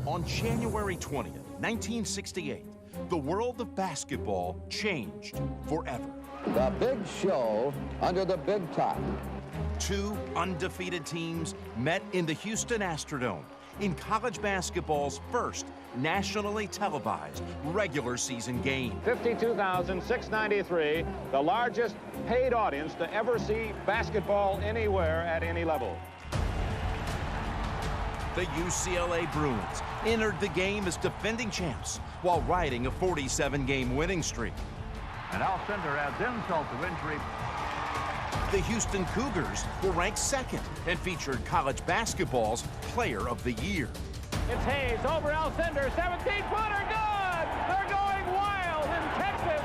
On January 20th, 1968, the world of basketball changed forever. The big show under the big top. Two undefeated teams met in the Houston Astrodome in college basketball's first nationally televised regular season game. 52,693, the largest paid audience to ever see basketball anywhere at any level. The UCLA Bruins entered the game as defending champs while riding a 47-game winning streak. And Alcindor adds insult to injury. The Houston Cougars were ranked second and featured college basketball's Player of the Year. It's Hayes over Alcindor, 17-footer, good! They're going wild in Texas!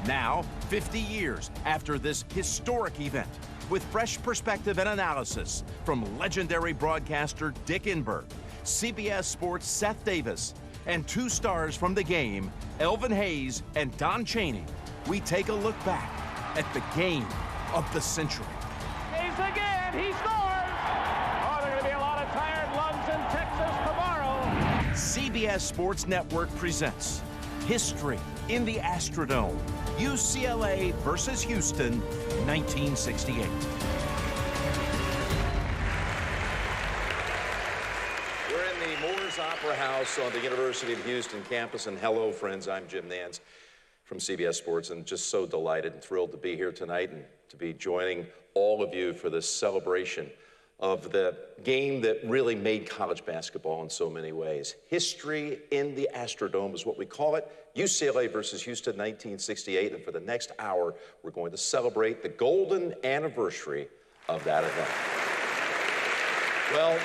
Now, 50 years after this historic event, with fresh perspective and analysis from legendary broadcaster Dick Enberg, CBS Sports' Seth Davis, and two stars from the game, Elvin Hayes and Don Chaney, we take a look back at the game of the century. Hayes again, he scores! Oh, there are going to be a lot of tired lungs in Texas tomorrow. CBS Sports Network presents History in the Astrodome, UCLA versus Houston, 1968. We're in the Moores Opera House on the University of Houston campus, and hello, friends, I'm Jim Nance from CBS Sports, and just so delighted and thrilled to be here tonight and to be joining all of you for this celebration of the game that really made college basketball in so many ways. History in the Astrodome is what we call it. UCLA versus Houston, 1968. And for the next hour, we're going to celebrate the golden anniversary of that event. Well,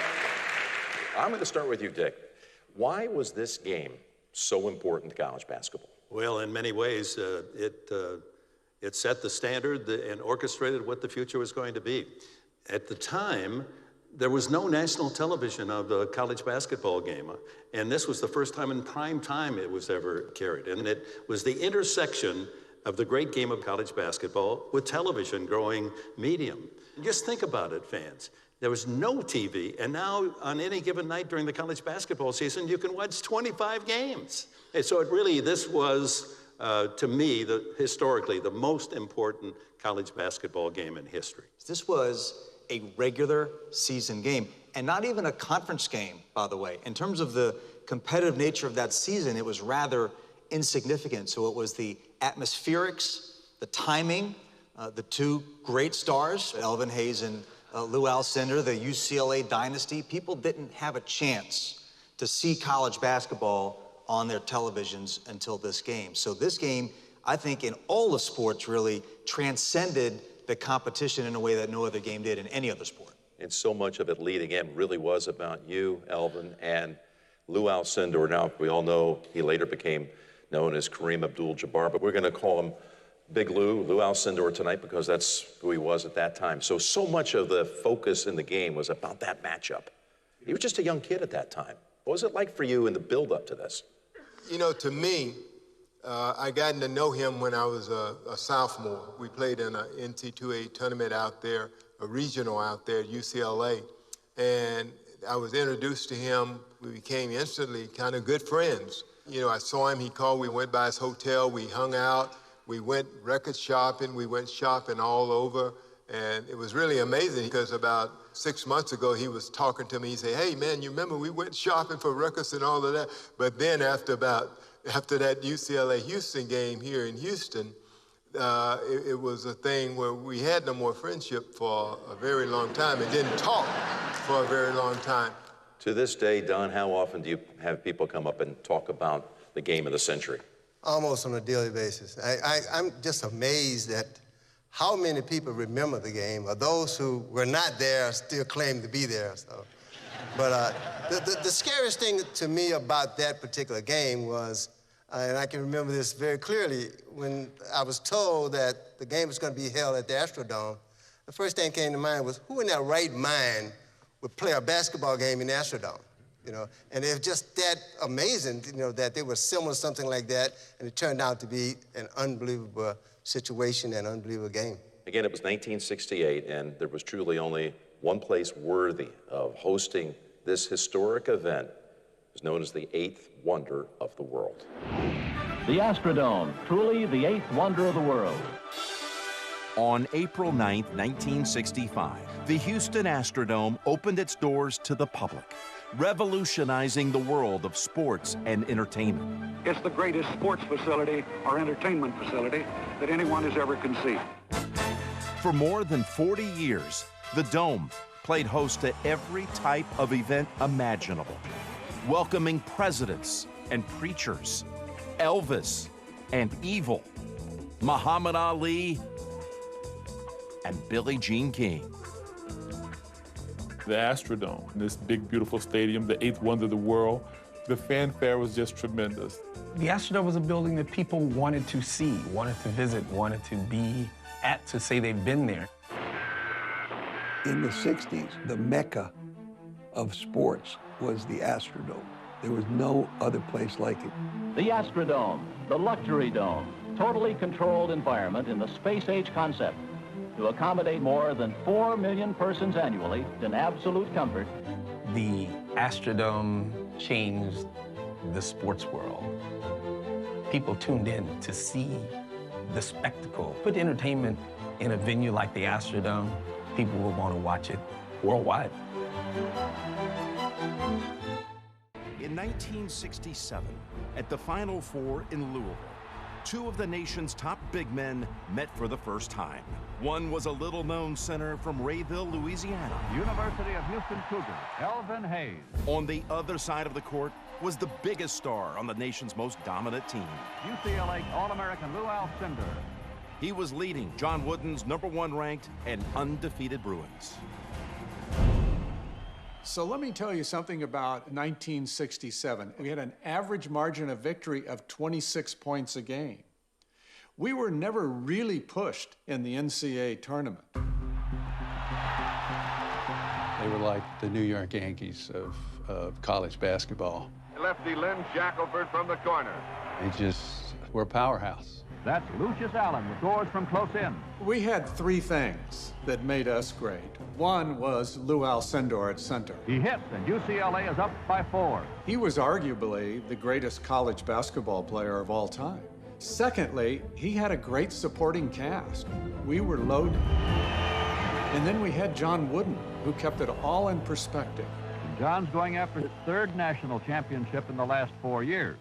I'm going to start with you, Dick. Why was this game so important to college basketball? Well, in many ways, it set the standard and orchestrated what the future was going to be. At the time, there was no national television of the college basketball game, and this was the first time in prime time it was ever carried. And it was the intersection of the great game of college basketball with television growing medium. Just think about it, fans. There was no TV, and now on any given night during the college basketball season, you can watch 25 games. And so this was, to me, historically, the most important college basketball game in history. This was a regular season game, and not even a conference game, by the way. In terms of the competitive nature of that season, it was rather insignificant. So it was the atmospherics, the timing, the two great stars, Elvin Hayes and Lew Alcindor, the UCLA dynasty. People didn't have a chance to see college basketball on their televisions until this game. So this game, I think, in all the sports really transcended the competition in a way that no other game did in any other sport. And so much of it leading in really was about you, Elvin, and Lew Alcindor. Now, we all know he later became known as Kareem Abdul-Jabbar, but we're going to call him Big Lew Alcindor tonight because that's who he was at that time. So much of the focus in the game was about that matchup. He was just a young kid at that time. What was it like for you in the build-up to this? You know, to me, I got to know him when I was a sophomore. We played in an NCAA tournament out there, a regional out there at UCLA. And I was introduced to him. We became instantly kind of good friends. You know, I saw him, he called, we went by his hotel, we hung out, we went record shopping, we went shopping all over. And it was really amazing because about 6 months ago, he was talking to me. He said, hey, man, you remember we went shopping for records and all of that? But then after that UCLA-Houston game here in Houston, it was a thing where we had no more friendship for a very long time and didn't talk for a very long time. To this day, Don, how often do you have people come up and talk about the game of the century? Almost on a daily basis. I'm just amazed at how many people remember the game, or those who were not there still claim to be there. So. But the scariest thing to me about that particular game was, and I can remember this very clearly, when I was told that the game was going to be held at the Astrodome, the first thing that came to mind was, who in their right mind would play a basketball game in the Astrodome? You know, and it was just that amazing, you know, that they were similar to something like that, and it turned out to be an unbelievable situation and unbelievable game. Again, it was 1968, and there was truly only one place worthy of hosting this historic event was known as the eighth wonder of the world. The Astrodome, truly the eighth wonder of the world. On April 9th, 1965, the Houston Astrodome opened its doors to the public, revolutionizing the world of sports and entertainment. It's the greatest sports facility or entertainment facility that anyone has ever conceived. For more than 40 years, the Dome played host to every type of event imaginable, welcoming presidents and preachers, Elvis and Evil, Muhammad Ali, and Billie Jean King. The Astrodome, this big, beautiful stadium, the eighth wonder of the world, the fanfare was just tremendous. The Astrodome was a building that people wanted to see, wanted to visit, wanted to be at, to say they've been there. In the 60s, the mecca of sports was the Astrodome. There was no other place like it. The Astrodome, the luxury dome, totally controlled environment in the space-age concept to accommodate more than 4 million persons annually in absolute comfort. The Astrodome changed the sports world. People tuned in to see the spectacle. Put entertainment in a venue like the Astrodome, people will want to watch it worldwide. In 1967, at the Final Four in Louisville, two of the nation's top big men met for the first time. One was a little-known center from Rayville, Louisiana. University of Houston Cougars, Elvin Hayes. On the other side of the court was the biggest star on the nation's most dominant team. UCLA All-American Lew Alcindor. He was leading John Wooden's #1 ranked and undefeated Bruins. So let me tell you something about 1967. We had an average margin of victory of 26 points a game. We were never really pushed in the NCAA tournament. They were like the New York Yankees of college basketball. Lefty Lynn Shackelford from the corner. They just were a powerhouse. That's Lucius Allen with scores from close in. We had three things that made us great. One was Lew Alcindor at center. He hits, and UCLA is up by 4. He was arguably the greatest college basketball player of all time. Secondly, he had a great supporting cast. We were loaded. And then we had John Wooden, who kept it all in perspective. And John's going after his 3rd national championship in the last 4 years.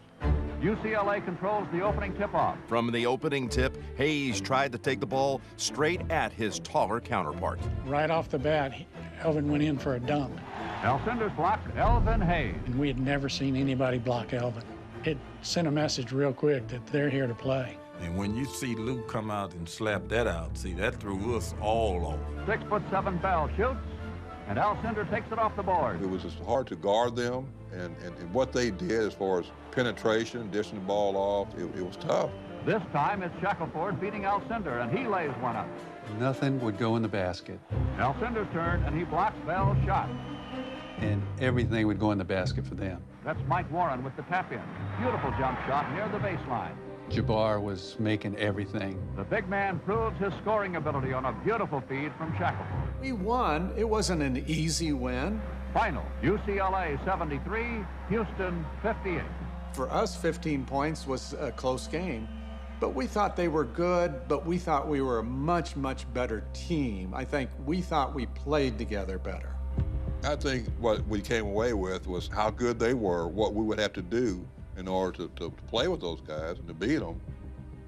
UCLA controls the opening tip-off. From the opening tip, Hayes tried to take the ball straight at his taller counterpart. Right off the bat, Elvin went in for a dunk. Alcindor's blocked Elvin Hayes. And we had never seen anybody block Elvin. It sent a message real quick that they're here to play. And when you see Lew come out and slap that out, see, that threw us all off. 6'7" Bell shoots, and Alcindor takes it off the board. It was just hard to guard them, and what they did as far as penetration, dishing the ball off, it was tough. This time it's Shackelford beating Alcindor, and he lays one up. Nothing would go in the basket. Alcindor's turn, and he blocks Bell's shot. And everything would go in the basket for them. That's Mike Warren with the tap-in. Beautiful jump shot near the baseline. Jabbar was making everything. The big man proves his scoring ability on a beautiful feed from Shackelford. We won. It wasn't an easy win. Final, UCLA 73, Houston 58. For us, 15 points was a close game, but we thought they were good, but we thought we were a much, much better team. I think we thought we played together better. I think what we came away with was how good they were, what we would have to do in order to play with those guys and to beat them.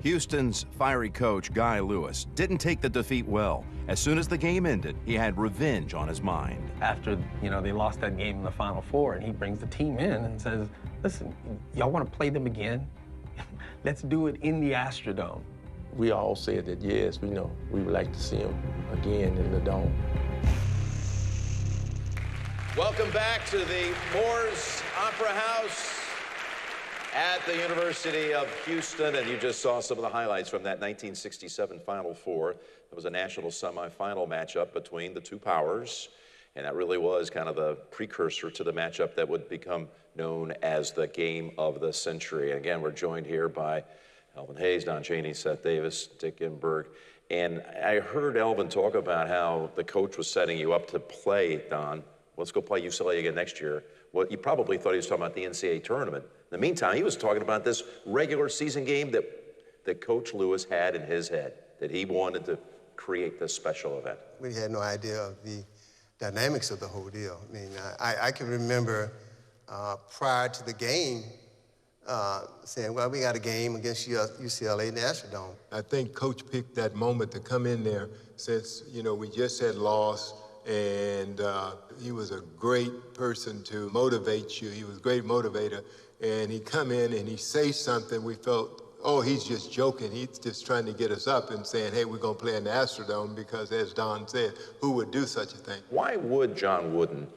Houston's fiery coach, Guy Lewis, didn't take the defeat well. As soon as the game ended, he had revenge on his mind. After, they lost that game in the Final Four, and he brings the team in and says, listen, y'all want to play them again? Let's do it in the Astrodome. We all said that, yes, we would like to see them again in the Dome. Welcome back to the Moores Opera House at the University of Houston, and you just saw some of the highlights from that 1967 Final Four. It was a national semifinal matchup between the two powers, and that really was kind of the precursor to the matchup that would become known as the game of the century. And again, we're joined here by Elvin Hayes, Don Chaney, Seth Davis, Dick Inberg. And I heard Elvin talk about how the coach was setting you up to play, Don. Let's go play UCLA again next year. Well, you probably thought he was talking about the NCAA Tournament. In the meantime, he was talking about this regular season game that Coach Lewis had in his head, that he wanted to create this special event. We had no idea of the dynamics of the whole deal. I mean, I can remember prior to the game saying, well, we got a game against UCLA in the Astrodome. I think Coach picked that moment to come in there since, you know, we just had lost, and he was a great person to motivate you. He was a great motivator, and he come in and he say something we felt, oh, he's just joking. He's just trying to get us up and saying, hey, we're going to play in the Astrodome because, as Don said, who would do such a thing? Why would John Wooden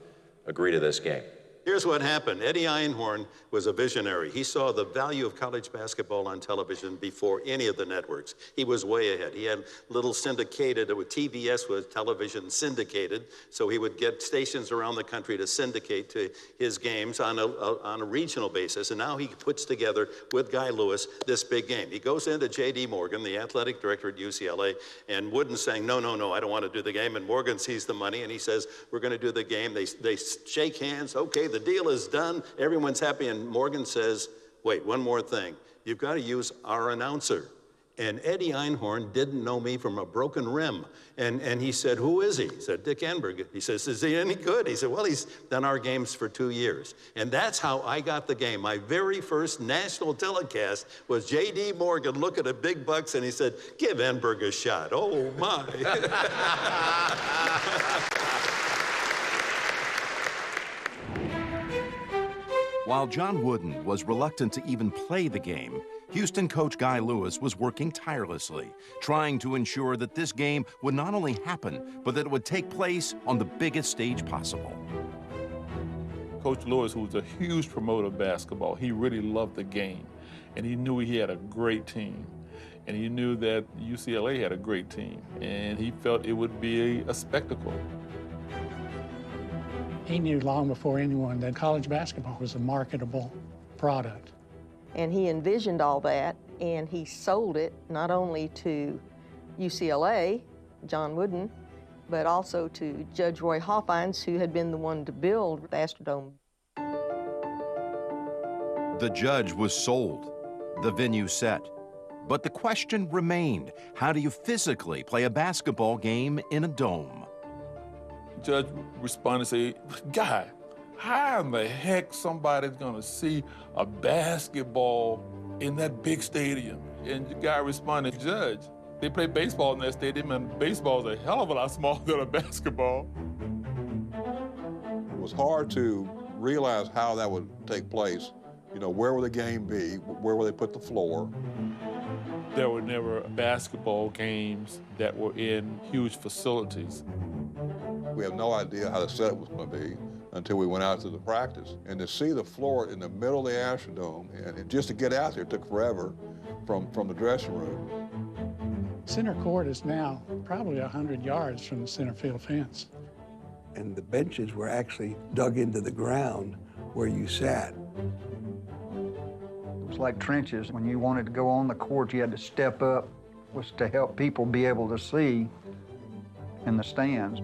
agree to this game? Here's what happened. Eddie Einhorn was a visionary. He saw the value of college basketball on television before any of the networks. He was way ahead. He had little syndicated, TVS was television syndicated, so he would get stations around the country to syndicate to his games on a regional basis. And now he puts together, with Guy Lewis, this big game. He goes into J.D. Morgan, the athletic director at UCLA, and Wooden's saying, no, I don't want to do the game. And Morgan sees the money, and he says, we're going to do the game. They shake hands. Okay, the deal is done. Everyone's happy. And Morgan says, wait, one more thing. You've got to use our announcer. And Eddie Einhorn didn't know me from a broken rim. And he said, who is he? He said, Dick Enberg. He says, is he any good? He said, well, he's done our games for 2 years. And that's how I got the game. My very first national telecast was J.D. Morgan looking at big bucks, and he said, give Enberg a shot. Oh, my. While John Wooden was reluctant to even play the game, Houston coach Guy Lewis was working tirelessly, trying to ensure that this game would not only happen, but that it would take place on the biggest stage possible. Coach Lewis, who was a huge promoter of basketball, he really loved the game, and he knew he had a great team. And he knew that UCLA had a great team, and he felt it would be a spectacle. He knew long before anyone that college basketball was a marketable product. And he envisioned all that, and he sold it not only to UCLA, John Wooden, but also to Judge Roy Hoffines, who had been the one to build the Astrodome. The judge was sold, the venue set. But the question remained, how do you physically play a basketball game in a dome? Judge responded and said, Guy, how in the heck somebody's gonna see a basketball in that big stadium? And the guy responded, Judge, they play baseball in that stadium, and baseball is a hell of a lot smaller than a basketball. It was hard to realize how that would take place. You know, where would the game be? Where would they put the floor? There were never basketball games that were in huge facilities. We have no idea how the setup was going to be until we went out to the practice. And to see the floor in the middle of the Astrodome, and just to get out there took forever from the dressing room. Center court is now probably 100 yards from the center field fence. And the benches were actually dug into the ground where you sat. It was like trenches. When you wanted to go on the court, you had to step up, was to help people be able to see in the stands.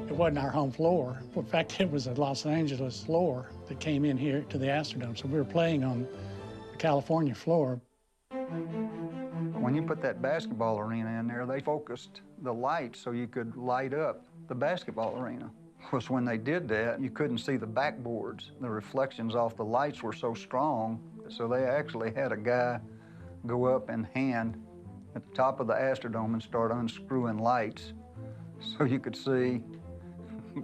It wasn't our home floor. In fact, it was a Los Angeles floor that came in here to the Astrodome. So we were playing on the California floor. When you put that basketball arena in there, they focused the lights so you could light up the basketball arena. Of course, when they did that, you couldn't see the backboards. The reflections off the lights were so strong, so they actually had a guy go up and hand at the top of the Astrodome and start unscrewing lights so you could see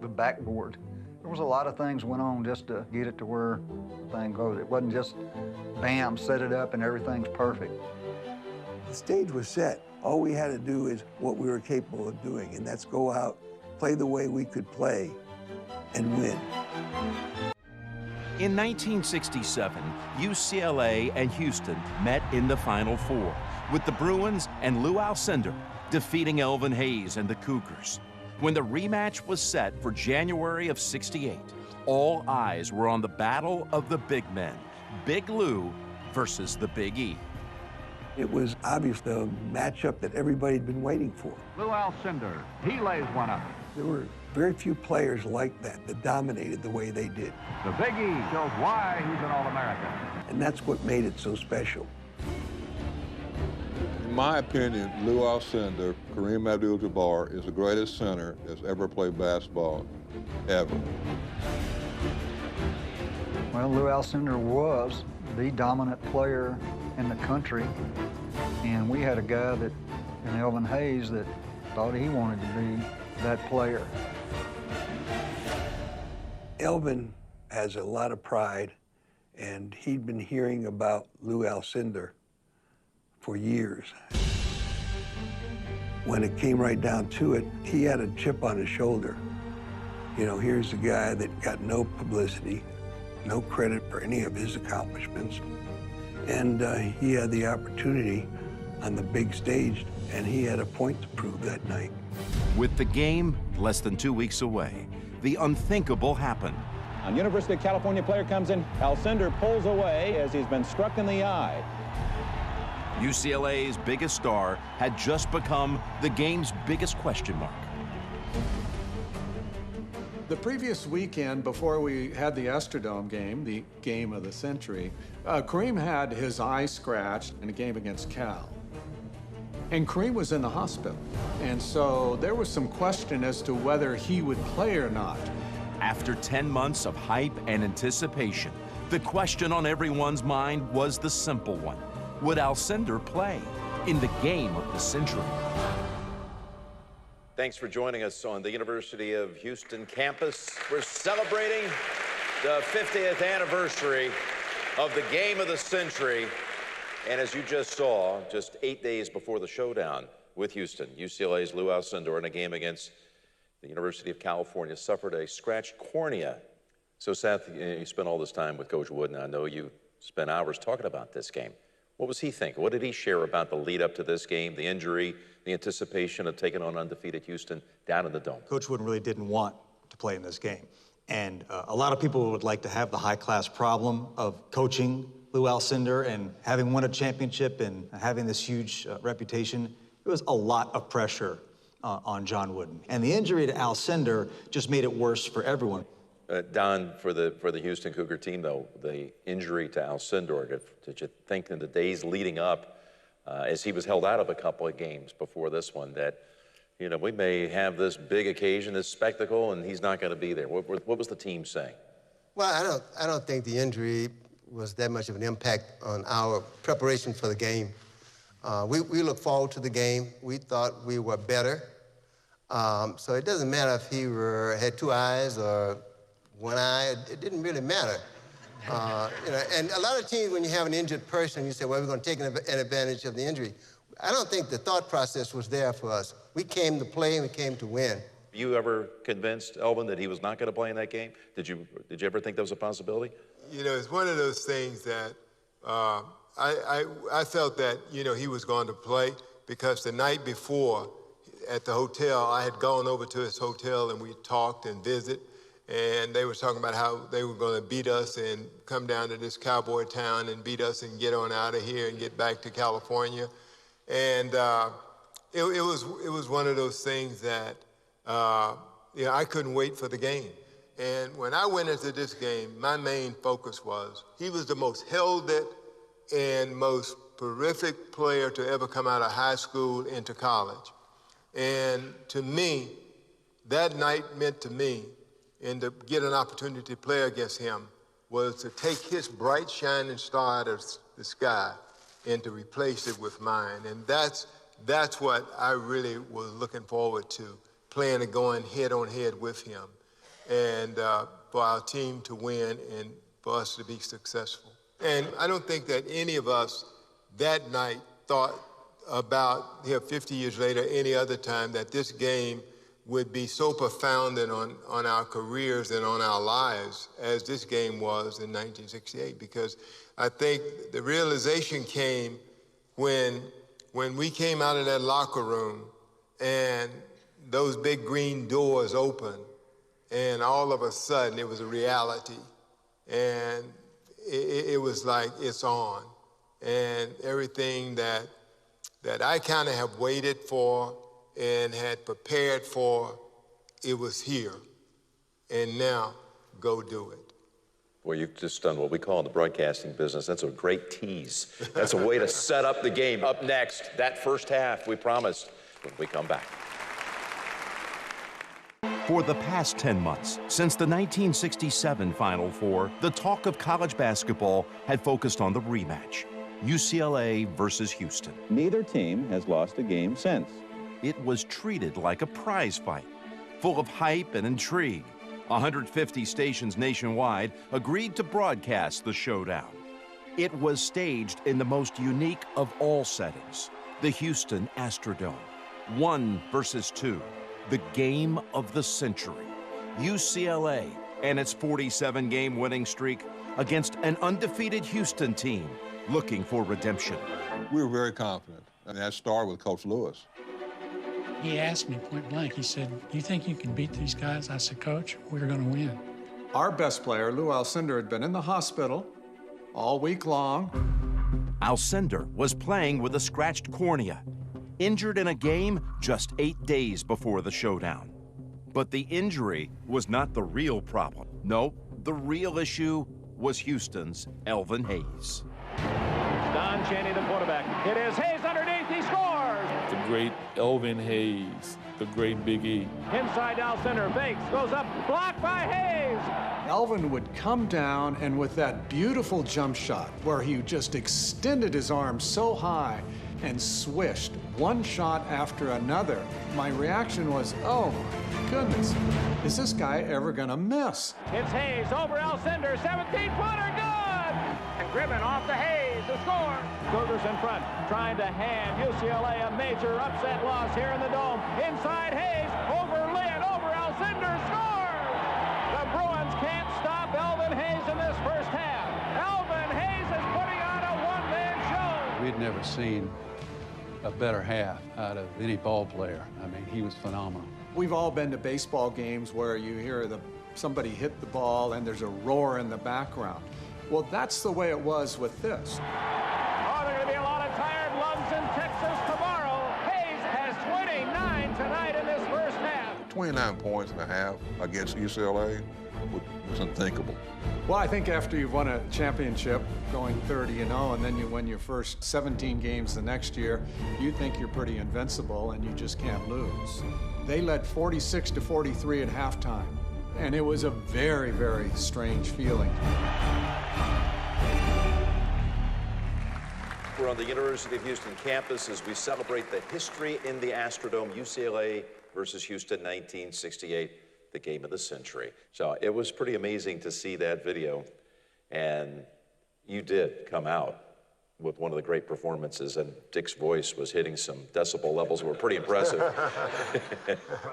the backboard. There was a lot of things went on just to get it to where the thing goes. It wasn't just, bam, set it up and everything's perfect. The stage was set. All we had to do is what we were capable of doing, and that's go out, play the way we could play, and win. In 1967, UCLA and Houston met in the Final Four, with the Bruins and Lew Alcindor defeating Elvin Hayes and the Cougars. When the rematch was set for January of '68, all eyes were on the battle of the big men, Big Lou versus the Big E. It was obvious the matchup that everybody had been waiting for. Lew Alcindor, he lays one up. There were Very few players like that dominated the way they did. The Big E shows why he's an All-American. And that's what made it so special. In my opinion, Lew Alcindor, Kareem Abdul-Jabbar, is the greatest center that's ever played basketball, ever. Well, Lew Alcindor was the dominant player in the country, and we had a guy that, in Elvin Hayes, that thought he wanted to be that player. Elvin has a lot of pride, and he'd been hearing about Lew Alcindor for years. When it came right down to it, he had a chip on his shoulder. You know, here's a guy that got no publicity, no credit for any of his accomplishments, and he had the opportunity on the big stage, and he had a point to prove that night. With the game less than 2 weeks away, the unthinkable happened. A University of California player comes in. Alcindor pulls away as he's been struck in the eye. UCLA's biggest star had just become the game's biggest question mark. The previous weekend, before we had the Astrodome game, the game of the century, Kareem had his eye scratched in a game against Cal. And Kareem was in the hospital. And so there was some question as to whether he would play or not. After 10 months of hype and anticipation, the question on everyone's mind was the simple one. Would Alcindor play in the game of the century? Thanks for joining us on the University of Houston campus. We're celebrating the 50th anniversary of the game of the century. And as you just saw, just 8 days before the showdown with Houston, UCLA's Lew Alcindor in a game against the University of California suffered a scratched cornea. So Seth, you spent all this time with Coach Wooden. I know you spent hours talking about this game. What was he thinking? What did he share about the lead up to this game, the injury, the anticipation of taking on undefeated Houston down in the Dome? Coach Wooden really didn't want to play in this game. And a lot of people would like to have the high-class problem of coaching Lew Alcindor and having won a championship and having this huge reputation. It was a lot of pressure on John Wooden. And the injury to Alcindor just made it worse for everyone. Don, for the Houston Cougar team, though, the injury to Alcindor, did you think in the days leading up, as he was held out of a couple of games before this one, that, you know, we may have this big occasion, this spectacle, and he's not going to be there? What was the team saying? Well, I don't think the injury was that much of an impact on our preparation for the game. We look forward to the game. We thought we were better. So it doesn't matter if he had two eyes or one eye. It didn't really matter. You know, and a lot of teams, when you have an injured person, you say, well, we're going to take an advantage of the injury. I don't think the thought process was there for us. We came to play and we came to win. You ever convinced Elvin that he was not going to play in that game? Did you ever think that was a possibility? You know, it's one of those things that I felt that, you know, he was going to play because the night before at the hotel, I had gone over to his hotel and we talked and visited, and they were talking about how they were going to beat us and come down to this cowboy town and beat us and get on out of here and get back to California. And it was one of those things that, you know, I couldn't wait for the game. And when I went into this game, my main focus was he was the most heralded and most prolific player to ever come out of high school into college. And to me, that night meant to me, and to get an opportunity to play against him, was to take his bright, shining star out of the sky and to replace it with mine. And that's what I really was looking forward to, playing and going head-on-head with him, and for our team to win and for us to be successful. And I don't think that any of us that night thought about, here 50 years later, any other time, that this game would be so profound and on our careers and on our lives as this game was in 1968. Because I think the realization came when we came out of that locker room and those big green doors opened, and all of a sudden it was a reality. And it was like, it's on. And everything that I kind of have waited for and had prepared for it was here, and now go do it. Well, you've just done what we call in the broadcasting business. That's a great tease. That's a way to set up the game. Up next, that first half, we promised, when we come back. For the past 10 months, since the 1967 Final Four, the talk of college basketball had focused on the rematch, UCLA versus Houston. Neither team has lost a game since. It was treated like a prize fight, full of hype and intrigue. 150 stations nationwide agreed to broadcast the showdown. It was staged in the most unique of all settings, the Houston Astrodome. 1 versus 2, the game of the century. UCLA and its 47-game winning streak against an undefeated Houston team looking for redemption. We were very confident, and that started with Coach Lewis. He asked me point blank, he said, "Do you think you can beat these guys?" I said, "Coach, we're going to win." Our best player, Lew Alcindor, had been in the hospital all week long. Alcindor was playing with a scratched cornea, injured in a game just 8 days before the showdown. But the injury was not the real problem. No, the real issue was Houston's Elvin Hayes. Don Chaney, the quarterback. It is Hayes underneath. He scores. The great Elvin Hayes, the great Big E. Inside Alcindor, fakes, goes up, blocked by Hayes. Elvin would come down, and with that beautiful jump shot where he just extended his arms so high and swished one shot after another, my reaction was, oh my goodness, is this guy ever gonna miss? It's Hayes over Alcindor, 17-footer, good! And Gribben off to Hayes, the score. Cougars in front, trying to hand UCLA a major upset loss here in the Dome. Inside Hayes, over Lynn, over Alcindor, scores! The Bruins can't stop Elvin Hayes in this first half. Elvin Hayes is putting on a one-man show. We'd never seen a better half out of any ball player. I mean, he was phenomenal. We've all been to baseball games where you hear somebody hit the ball and there's a roar in the background. Well, that's the way it was with this. Oh, there are going to be a lot of tired lungs in Texas tomorrow. Hayes has 29 tonight in this first half. 29 points and a half against UCLA was unthinkable. Well, I think after you've won a championship, going 30-0, and then you win your first 17 games the next year, you think you're pretty invincible and you just can't lose. They led 46-43 at halftime, and it was a very, very strange feeling. We're on the University of Houston campus as we celebrate the history in the Astrodome, UCLA versus Houston, 1968, the game of the century. So it was pretty amazing to see that video, and you did come out with one of the great performances, and Dick's voice was hitting some decibel levels that were pretty impressive.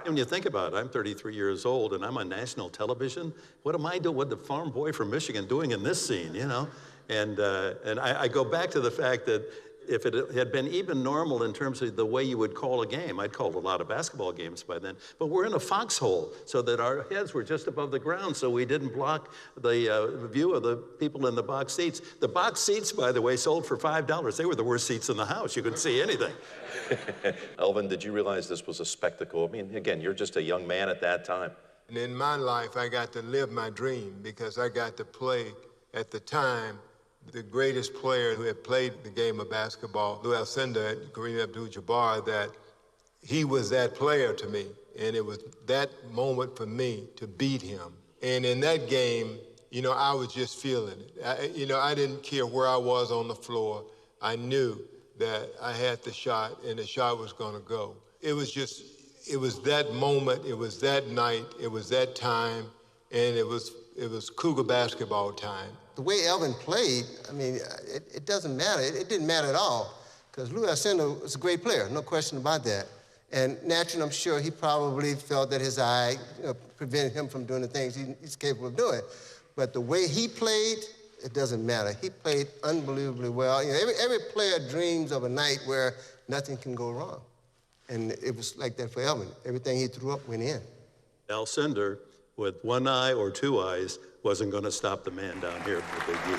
When you think about it, I'm 33 years old, and I'm on national television. What am I doing? What the farm boy from Michigan doing in this scene, you know? And I go back to the fact that if it had been even normal in terms of the way you would call a game, I'd called a lot of basketball games by then, but we're in a foxhole so that our heads were just above the ground so we didn't block the view of the people in the box seats. The box seats, by the way, sold for $5. They were the worst seats in the house. You couldn't see anything. Elvin, did you realize this was a spectacle? I mean, again, you're just a young man at that time. And in my life, I got to live my dream because I got to play at the time the greatest player who had played the game of basketball, Lew Alcindor, Kareem Abdul-Jabbar, that he was that player to me. And it was that moment for me to beat him. And in that game, you know, I was just feeling it. I didn't care where I was on the floor. I knew that I had the shot and the shot was going to go. It was that moment, it was that night, it was that time, and it was Cougar basketball time. The way Elvin played, I mean, it doesn't matter. It didn't matter at all, because Lew Alcindor was a great player, no question about that. And naturally, I'm sure he probably felt that his eye prevented him from doing the things he's capable of doing. But the way he played, it doesn't matter. He played unbelievably well. You know, every player dreams of a night where nothing can go wrong. And it was like that for Elvin. Everything he threw up went in. Alcindor, with one eye or two eyes, wasn't going to stop the man down here with the Big E.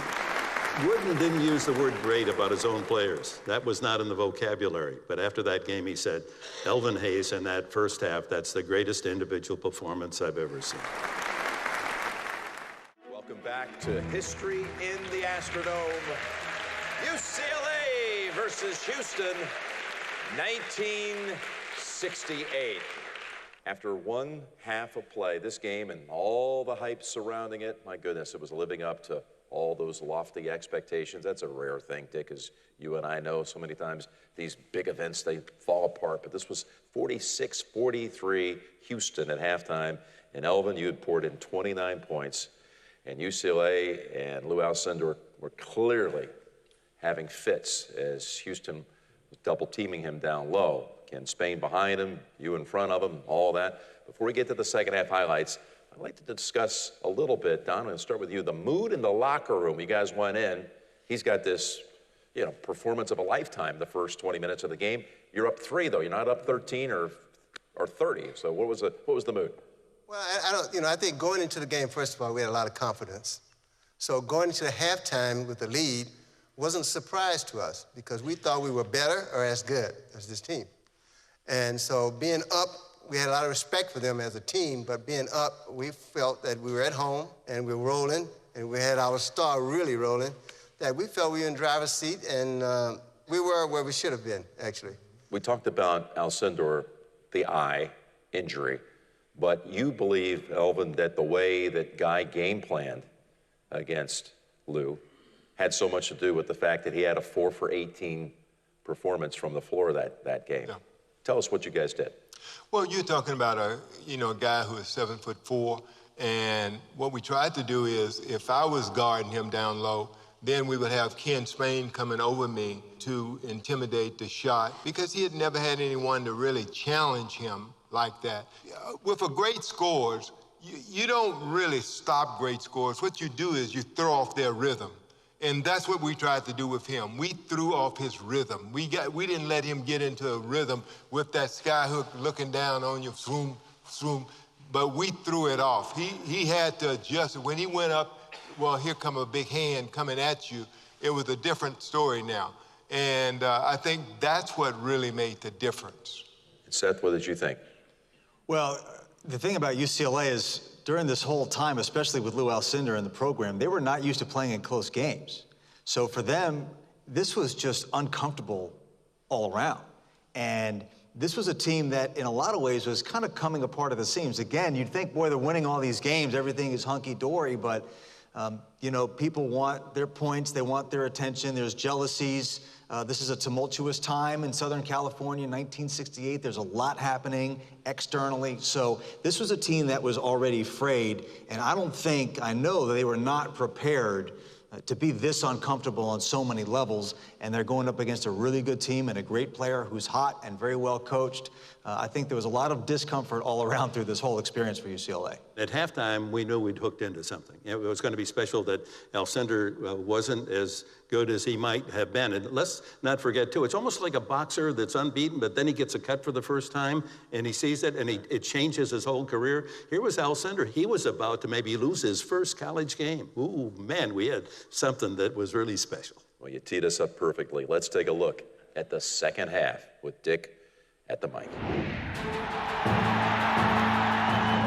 Wooden didn't use the word great about his own players. That was not in the vocabulary. But after that game, he said, Elvin Hayes in that first half, that's the greatest individual performance I've ever seen. Welcome back to History in the Astrodome. UCLA versus Houston, 1968. After one half of play, this game and all the hype surrounding it, my goodness, it was living up to all those lofty expectations. That's a rare thing, Dick, as you and I know so many times these big events, they fall apart. But this was 46-43 Houston at halftime. And Elvin, you had poured in 29 points. And UCLA and Lew Alcindor were clearly having fits as Houston was double-teaming him down low. Ken Spain behind him, you in front of him, all that. Before we get to the second half highlights, I'd like to discuss a little bit, Don, I'm going to start with you. The mood in the locker room. You guys went in. He's got this, performance of a lifetime the first 20 minutes of the game. You're up 3, though. You're not up 13 or 30. So what was the mood? Well, I think going into the game, first of all, we had a lot of confidence. So going into the halftime with the lead wasn't a surprise to us because we thought we were better or as good as this team. And so being up, we had a lot of respect for them as a team, but being up, we felt that we were at home and we were rolling, and we had our star really rolling, that we felt we were in driver's seat, and we were where we should have been, actually. We talked about Alcindor, the eye injury, but you believe, Elvin, that the way that Guy game planned against Lew had so much to do with the fact that he had a 4 for 18 performance from the floor that game. Yeah. Tell us what you guys did. Well, you're talking about a guy who is 7'4", and what we tried to do is, if I was guarding him down low, then we would have Ken Spain coming over me to intimidate the shot because he had never had anyone to really challenge him like that. With a great scorers, you don't really stop great scorers. What you do is you throw off their rhythm. And that's what we tried to do with him. We threw off his rhythm. We didn't let him get into a rhythm with that sky hook looking down on you, swoom, swoom, but we threw it off. He had to adjust. When he went up, well, here come a big hand coming at you. It was a different story now. And I think that's what really made the difference. Seth, what did you think? Well, the thing about UCLA is, during this whole time, especially with Lew Alcindor in the program, they were not used to playing in close games. So for them, this was just uncomfortable all around. And this was a team that, in a lot of ways, was kind of coming apart at the seams. Again, you'd think, boy, they're winning all these games, everything is hunky-dory, but, people want their points, they want their attention, there's jealousies. This is a tumultuous time in Southern California, 1968. There's a lot happening externally. So this was a team that was already frayed, and I know that they were not prepared to be this uncomfortable on so many levels, and they're going up against a really good team and a great player who's hot and very well coached. I think there was a lot of discomfort all around through this whole experience for UCLA. At halftime, we knew we'd hooked into something. It was going to be special that Alcindor wasn't as good as he might have been. And let's not forget, too, it's almost like a boxer that's unbeaten, but then he gets a cut for the first time, and he sees it, and it changes his whole career. Here was Alcindor. He was about to maybe lose his first college game. Ooh, man, we had something that was really special. Well, you teed us up perfectly. Let's take a look at the second half with Dick at the mic.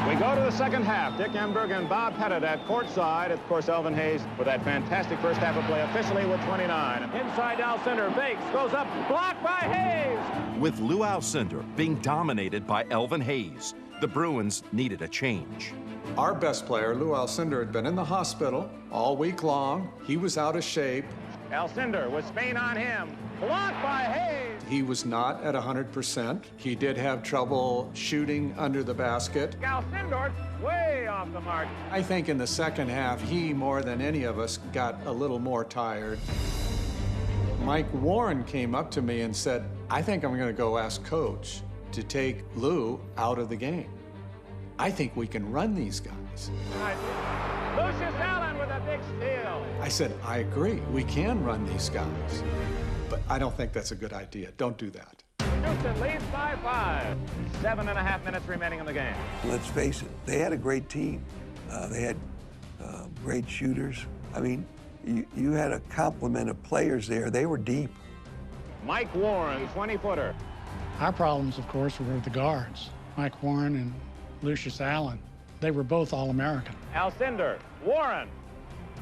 We go to the second half. Dick Enberg and Bob Pettit at courtside. Of course, Elvin Hayes with that fantastic first half of play, officially with 29. Inside Alcindor, Bakes goes up, blocked by Hayes. With Lew Alcindor being dominated by Elvin Hayes, the Bruins needed a change. Our best player, Lew Alcindor, had been in the hospital all week long. He was out of shape. Alcindor with Spain on him, blocked by Hayes. He was not at 100%. He did have trouble shooting under the basket. Alcindor way off the mark. I think in the second half, he, more than any of us, got a little more tired. Mike Warren came up to me and said, I think I'm going to go ask Coach to take Lew out of the game. I think we can run these guys. Lucius Allen with a big steal. I said, I agree. We can run these guys. But I don't think that's a good idea. Don't do that. Houston leads by 5. 7.5 minutes remaining in the game. Let's face it, they had a great team. They had great shooters. I mean, you had a complement of players there. They were deep. Mike Warren, 20-footer. Our problems, of course, were with the guards, Mike Warren and Lucius Allen. They were both All-American. Alcindor, Warren,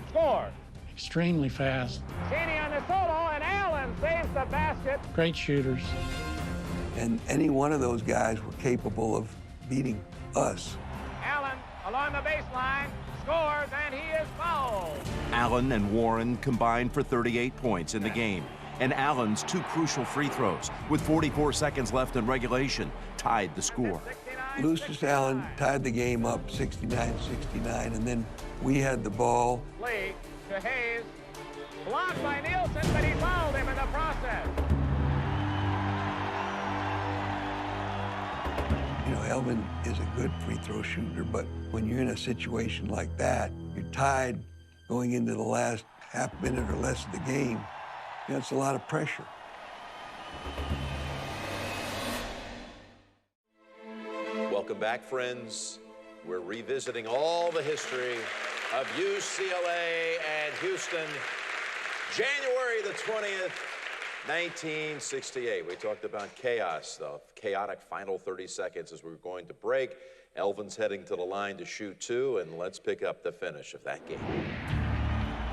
score. Extremely fast. Cheney on the solo, and Allen saves the basket. Great shooters. And any one of those guys were capable of beating us. Allen along the baseline, scores, and he is fouled. Allen and Warren combined for 38 points in the game. And Allen's 2 crucial free throws, with 44 seconds left in regulation, tied the score. Lucius Allen tied the game up 69-69, and then we had the ball. Lee to Hayes, blocked by Nielsen, but he fouled him in the process. You know, Elvin is a good free throw shooter, but when you're in a situation like that, you're tied going into the last half minute or less of the game. That's a lot of pressure. Welcome back, friends. We're revisiting all the history of UCLA and Houston. January the 20th, 1968. We talked about chaos, the chaotic final 30 seconds as we were going to break. Elvin's heading to the line to shoot 2, and let's pick up the finish of that game.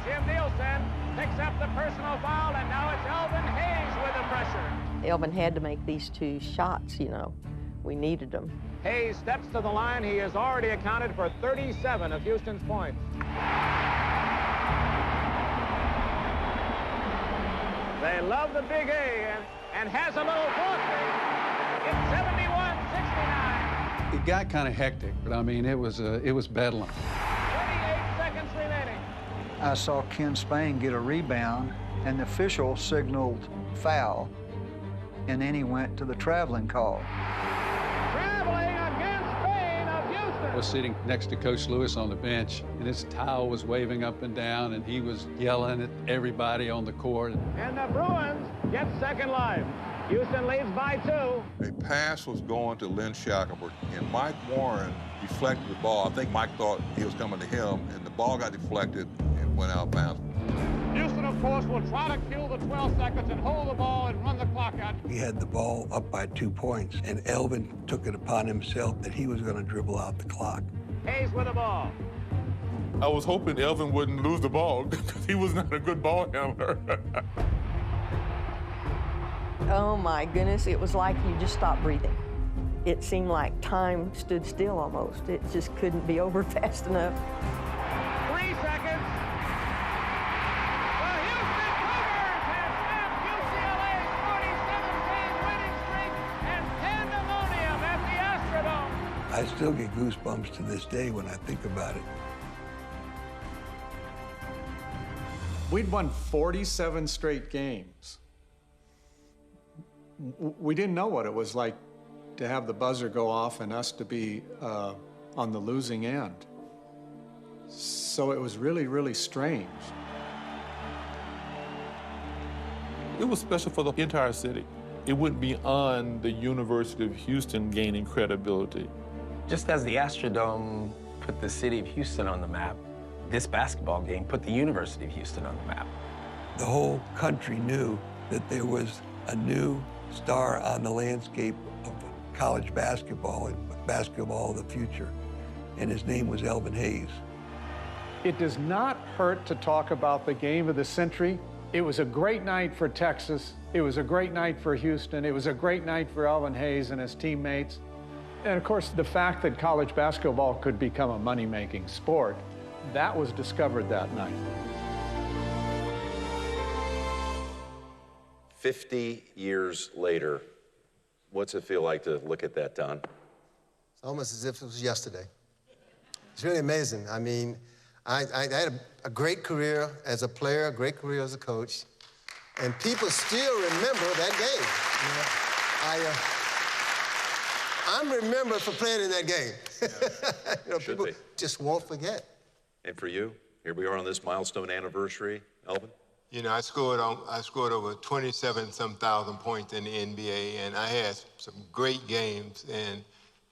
Jim Nielsen picks up the personal foul, and now it's Elvin Hayes with the pressure. Elvin had to make these 2 shots, you know. We needed them. Hayes steps to the line. He has already accounted for 37 of Houston's points. They love the Big A and has a little fourth. It's 71-69. It got kind of hectic, but I mean, it was bedlam. 28 seconds remaining. I saw Ken Spain get a rebound, and the official signaled foul, and then he went to the traveling call. Traveling against Spain of Houston. I was sitting next to Coach Lewis on the bench, and his towel was waving up and down, and he was yelling at everybody on the court. And the Bruins get second life. Houston leads by 2. A pass was going to Lynn Shackelford, and Mike Warren deflected the ball. I think Mike thought he was coming to him, and the ball got deflected and went out of bounds. Houston, of course, will try to kill the 12 seconds and hold the ball and run the clock out. We had the ball up by 2 points, and Elvin took it upon himself that he was going to dribble out the clock. Hayes with the ball. I was hoping Elvin wouldn't lose the ball because he was not a good ball handler. Oh my goodness, it was like you just stopped breathing. It seemed like time stood still almost. It just couldn't be over fast enough. 3 seconds. The Houston Cougars have snapped UCLA's 47-game winning streak and pandemonium at the Astrodome. I still get goosebumps to this day when I think about it. We'd won 47 straight games. We didn't know what it was like to have the buzzer go off and us to be on the losing end. So it was really, really strange. It was special for the entire city. It went beyond the University of Houston gaining credibility. Just as the Astrodome put the city of Houston on the map, this basketball game put the University of Houston on the map. The whole country knew that there was a new star on the landscape of college basketball and basketball of the future, and his name was Elvin Hayes. It does not hurt to talk about the game of the century. It was a great night for Texas. It was a great night for Houston. It was a great night for Elvin Hayes and his teammates. And of course, the fact that college basketball could become a money-making sport, that was discovered that night. 50 years later, what's it feel like to look at that, Don? It's almost as if it was yesterday. It's really amazing. I mean, I had a great career as a player, a great career as a coach, and people still remember that game. You know, I'm remembered for playing in that game. Yeah. You know, people just won't forget. And for you, here we are on this milestone anniversary, Elvin. You know, I scored over 27-some thousand points in the NBA, and I had some great games. And,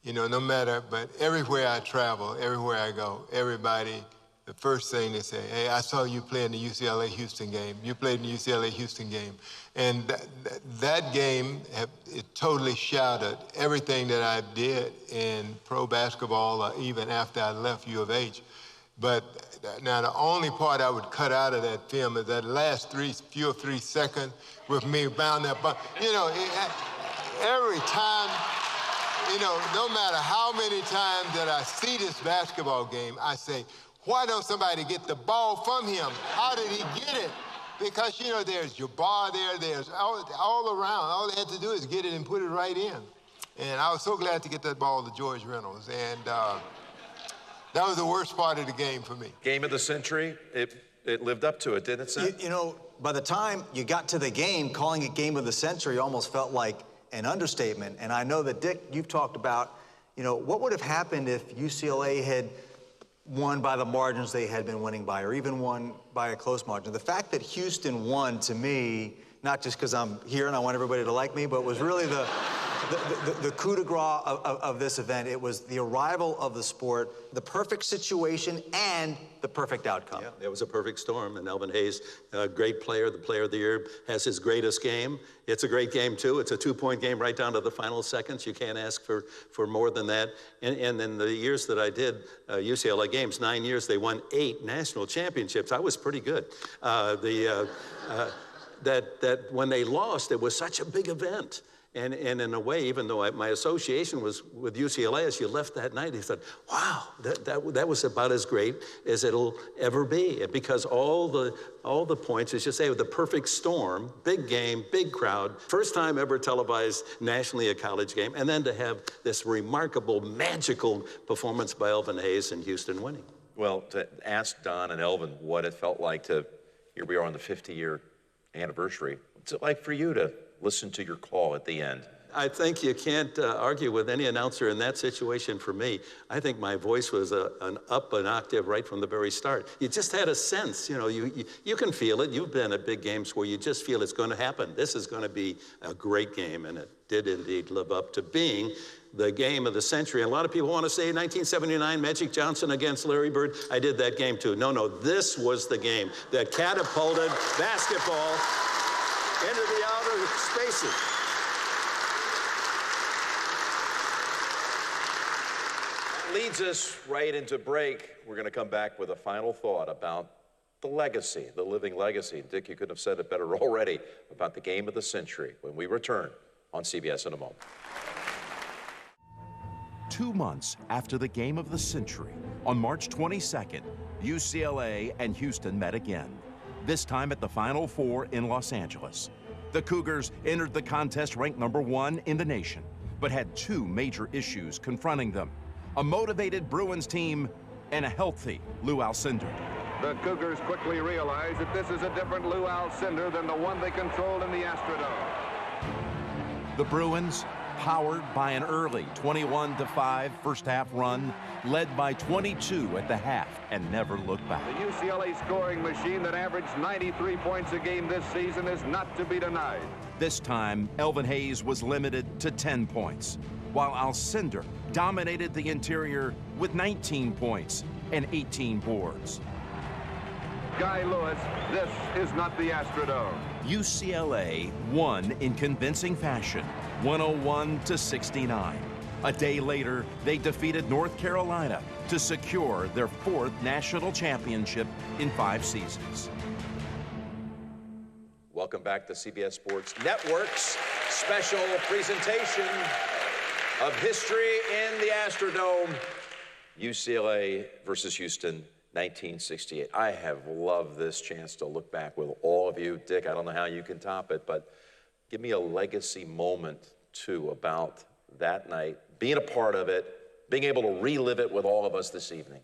you know, no matter, but everywhere I travel, everywhere I go, everybody the first thing they say, hey, I saw you play in the UCLA-Houston game. You played in the UCLA-Houston game. And that game, it totally shadowed everything that I did in pro basketball, even after I left U of H. But now the only part I would cut out of that film is that last few 3 seconds with me bound up. You know, every time, you know, no matter how many times that I see this basketball game, I say, why don't somebody get the ball from him? How did he get it? Because, you know, there's Jabbar there, there's all around. All they had to do is get it and put it right in. And I was so glad to get that ball to George Reynolds. And that was the worst part of the game for me. Game of the century, it lived up to it, didn't it, Sam? You know, by the time you got to the game, calling it game of the century almost felt like an understatement. And I know that, Dick, you've talked about, you know, what would have happened if UCLA had won by the margins they had been winning by, or even won by a close margin. The fact that Houston won, to me, not just because I'm here and I want everybody to like me, but was really the coup de grace of this event. It was the arrival of the sport, the perfect situation, and the perfect outcome. Yeah, it was a perfect storm. And Elvin Hayes, a great player, the player of the year, has his greatest game. It's a great game, too. It's a 2-point game right down to the final seconds. You can't ask for more than that. And in the years that I did UCLA games, 9 years, they won 8 national championships. I was pretty good. That when they lost, it was such a big event. And in a way, even though my association was with UCLA, as you left that night, he said, wow, that was about as great as it'll ever be. Because all the points, as you say, the perfect storm, big game, big crowd, first time ever televised nationally a college game, and then to have this remarkable, magical performance by Elvin Hayes in Houston winning. Well, to ask Don and Elvin what it felt like to, here we are on the 50-year anniversary, what's it like for you to listen to your call at the end? I think you can't argue with any announcer in that situation for me. I think my voice was up an octave right from the very start. You just had a sense, you know, you can feel it. You've been at big games where you just feel it's going to happen. This is going to be a great game, and it did indeed live up to being the game of the century. And a lot of people want to say 1979, Magic Johnson against Larry Bird. I did that game too. No, this was the game that catapulted basketball into the outer spaces. Leads us right into break. We're going to come back with a final thought about the legacy, the living legacy. Dick, you couldn't have said it better already about the game of the century when we return on CBS in a moment. 2 months after the game of the century, on March 22nd, UCLA and Houston met again. This time at the Final Four in Los Angeles. The Cougars entered the contest ranked #1 in the nation, but had 2 major issues confronting them: a motivated Bruins team and a healthy Lew Alcindor. The Cougars quickly realize that this is a different Lew Alcindor than the one they controlled in the Astrodome. The Bruins, powered by an early 21-5 first-half run, led by 22 at the half and never looked back. The UCLA scoring machine that averaged 93 points a game this season is not to be denied. This time, Elvin Hayes was limited to 10 points, while Alcindor dominated the interior with 19 points and 18 boards. Guy Lewis, this is not the Astrodome. UCLA won in convincing fashion, 101-69. A day later, they defeated North Carolina to secure their 4th national championship in 5 seasons. Welcome back to CBS Sports Network's special presentation of history in the Astrodome. UCLA versus Houston, 1968. I have loved this chance to look back with all of you. Dick, I don't know how you can top it, but give me a legacy moment, too, about that night, being a part of it, being able to relive it with all of us this evening.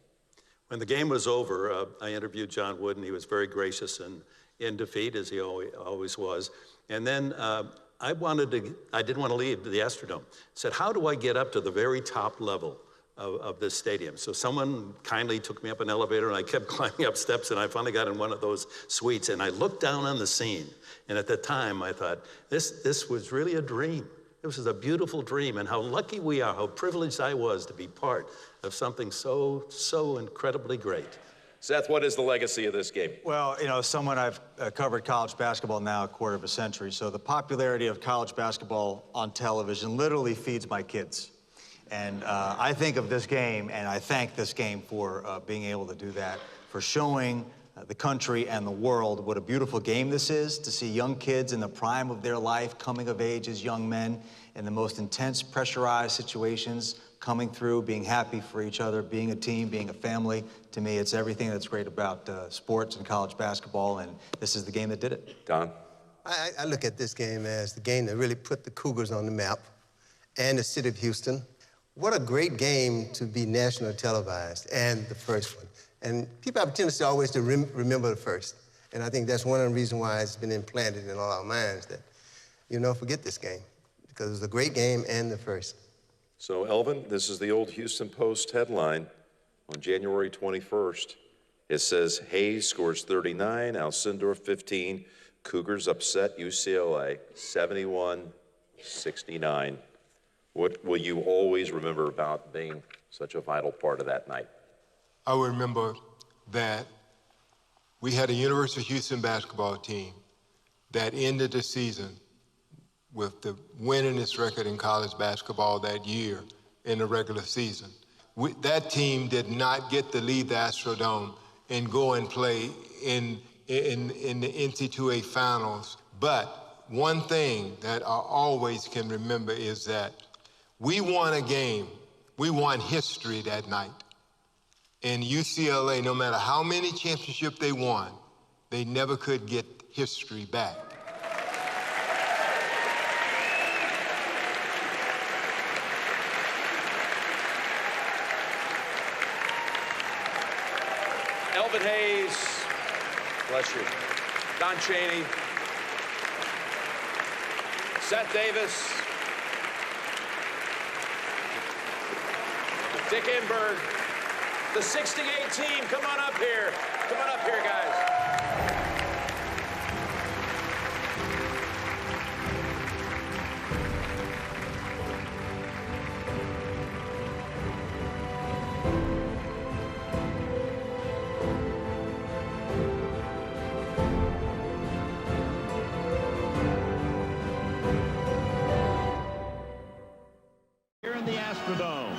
When the game was over, I interviewed John Wooden. He was very gracious and in defeat, as he always was. And then I didn't want to leave the Astrodome. I said, how do I get up to the very top level of this stadium? So someone kindly took me up an elevator, and I kept climbing up steps, and I finally got in one of those suites, and I looked down on the scene. And at the time, I thought, this was really a dream. This was a beautiful dream, and how lucky we are, how privileged I was to be part of something so incredibly great. Seth, what is the legacy of this game? Well, you know, someone I've covered college basketball now a quarter of a century, so the popularity of college basketball on television literally feeds my kids. And I think of this game, and I thank this game for being able to do that, for showing the country and the world what a beautiful game this is, to see young kids in the prime of their life, coming of age as young men in the most intense, pressurized situations, coming through, being happy for each other, being a team, being a family. To me, it's everything that's great about sports and college basketball, and this is the game that did it. Don? I look at this game as the game that really put the Cougars on the map and the city of Houston. What a great game to be nationally televised, and the first one. And people have a tendency always to remember the first. And I think that's one of the reasons why it's been implanted in all our minds that, you know, forget this game, because it was a great game and the first. So, Elvin, this is the old Houston Post headline on January 21st. It says, Hayes scores 39, Alcindor 15, Cougars upset UCLA 71-69. What will you always remember about being such a vital part of that night? I remember that we had a University of Houston basketball team that ended the season with the winningest record in college basketball that year in the regular season. That team did not get to leave the Astrodome and go and play in the NCAA Finals. But one thing that I always can remember is that we won a game. We won history that night. And UCLA, no matter how many championships they won, they never could get history back. Elvin Hayes, bless you, Don Chaney, Seth Davis, Dick Enberg, the 68 team, come on up here. Come on up here, guys. Here in the Astrodome,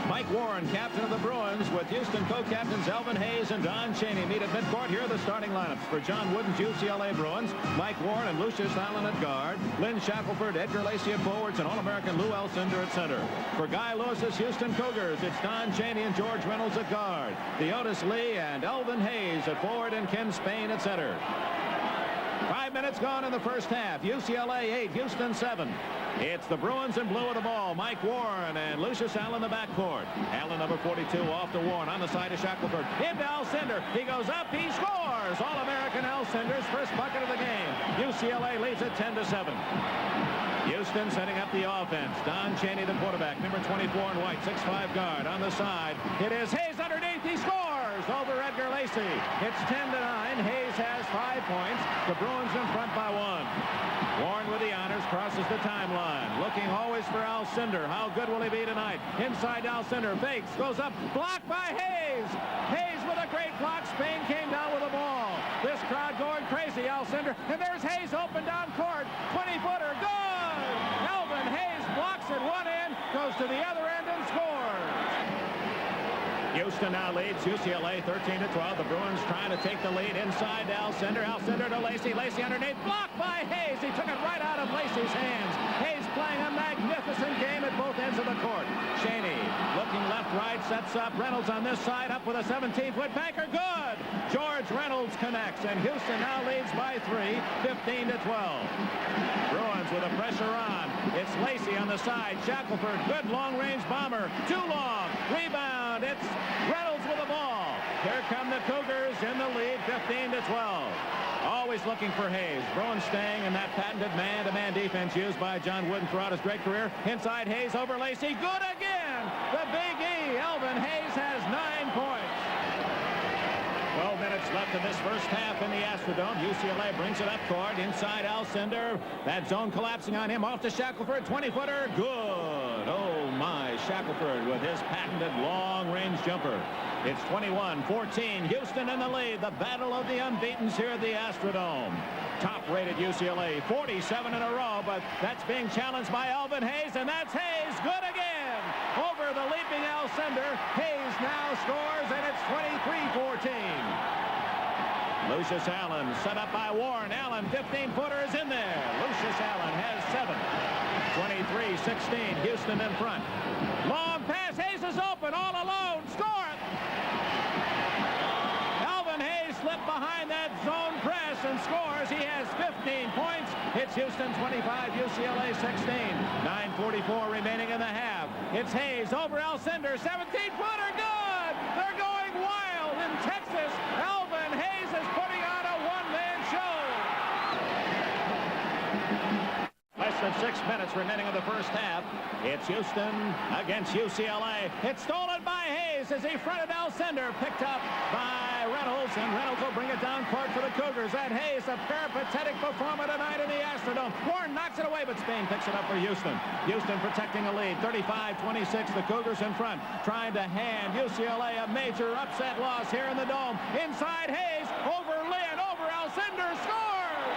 Mike Warren, captain of the Bruins, with Houston co-captains Elvin Hayes and Don Chaney meet at midcourt. Here are the starting lineups for John Wooden's UCLA Bruins: Mike Warren and Lucius Allen at guard, Lynn Shackelford, Edgar Lacey at forwards, and All-American Lew Alcindor at center. For Guy Lewis's Houston Cougars, it's Don Chaney and George Reynolds at guard, Theodis Lee and Elvin Hayes at forward, and Ken Spain at center. 5 minutes gone in the first half. UCLA 8, Houston 7. It's the Bruins in blue of the ball. Mike Warren and Lucius Allen in the backcourt. Allen, number 42, off to Warren. On the side of Shackelford. Into Alcindor. He goes up. He scores. All-American Alcindor's first bucket of the game. UCLA leads it 10-7. Houston setting up the offense. Don Chaney, the quarterback. Number 24 in white. 6'5" guard. On the side. It is Hayes underneath. He scores over Edgar Lacey. It's 10-9. Hayes has 5 points. The Bruins in front by 1. Warren with the honors, crosses the timeline. Looking always for Alcindor. How good will he be tonight? Inside Alcindor, fakes, goes up, blocked by Hayes. Hayes with a great block. Spain came down with the ball. This crowd going crazy. Alcindor, and there's Hayes open down court. 20-footer, good! Elvin Hayes blocks at one end, goes to the other end and scores. Houston now leads UCLA 13-12. The Bruins trying to take the lead inside to Alcindor. Alcindor to Lacey. Lacey underneath. Blocked by Hayes. He took it right out of Lacey's hands. Hayes playing a magnificent game at both ends of the court. Chaney looking left, right, sets up. Reynolds on this side, up with a 17-foot banker. Good! George Reynolds connects, and Houston now leads by 3, 15-12. Bruins with the pressure on. It's Lacey on the side. Shackelford, good long-range bomber. Too long. Rebound. It's Reynolds with the ball. Here come the Cougars in the lead, 15-12. Always looking for Hayes. Bruins staying in that patented man-to-man defense used by John Wooden throughout his great career. Inside Hayes over Lacey. Good again. The Big E. Elvin Hayes has 9 points. 12 minutes left in this first half in the Astrodome. UCLA brings it up court. Inside Alcindor. That zone collapsing on him. Off to Shackelford. 20-footer. Good. Oh, my, Shackelford with his patented long-range jumper. It's 21-14. Houston in the lead. The battle of the unbeatens here at the Astrodome. Top-rated UCLA, 47 in a row, but that's being challenged by Elvin Hayes, and that's Hayes. Good again. Over the leaping Alcindor. Hayes now scores, and it's 23-14. Lucius Allen set up by Warren. Allen, 15-footer is in there. Lucius Allen has 7. 23-16. Houston in front. Long pass. Hayes is open all alone. Score it. Elvin Hayes slipped behind that zone press and scores. He has 15 points. It's Houston 25, UCLA 16. 9:44 remaining in the half. It's Hayes over Alcindor. 17-footer. Good. They're going wild in Texas. Elvin Hayes is putting on a one-man show. Less than 6 minutes remaining in the first half. It's Houston against UCLA. It's stolen by Hayes as he fronted Alcindor. Picked up by Reynolds, and Reynolds will bring it down court for the Cougars. That Hayes, a peripatetic performer tonight in the Astrodome. Warren knocks it away, but Spain picks it up for Houston. Houston protecting a lead. 35-26, the Cougars in front. Trying to hand UCLA a major upset loss here in the Dome. Inside Hayes, over Lynn, over Alcindor, scores!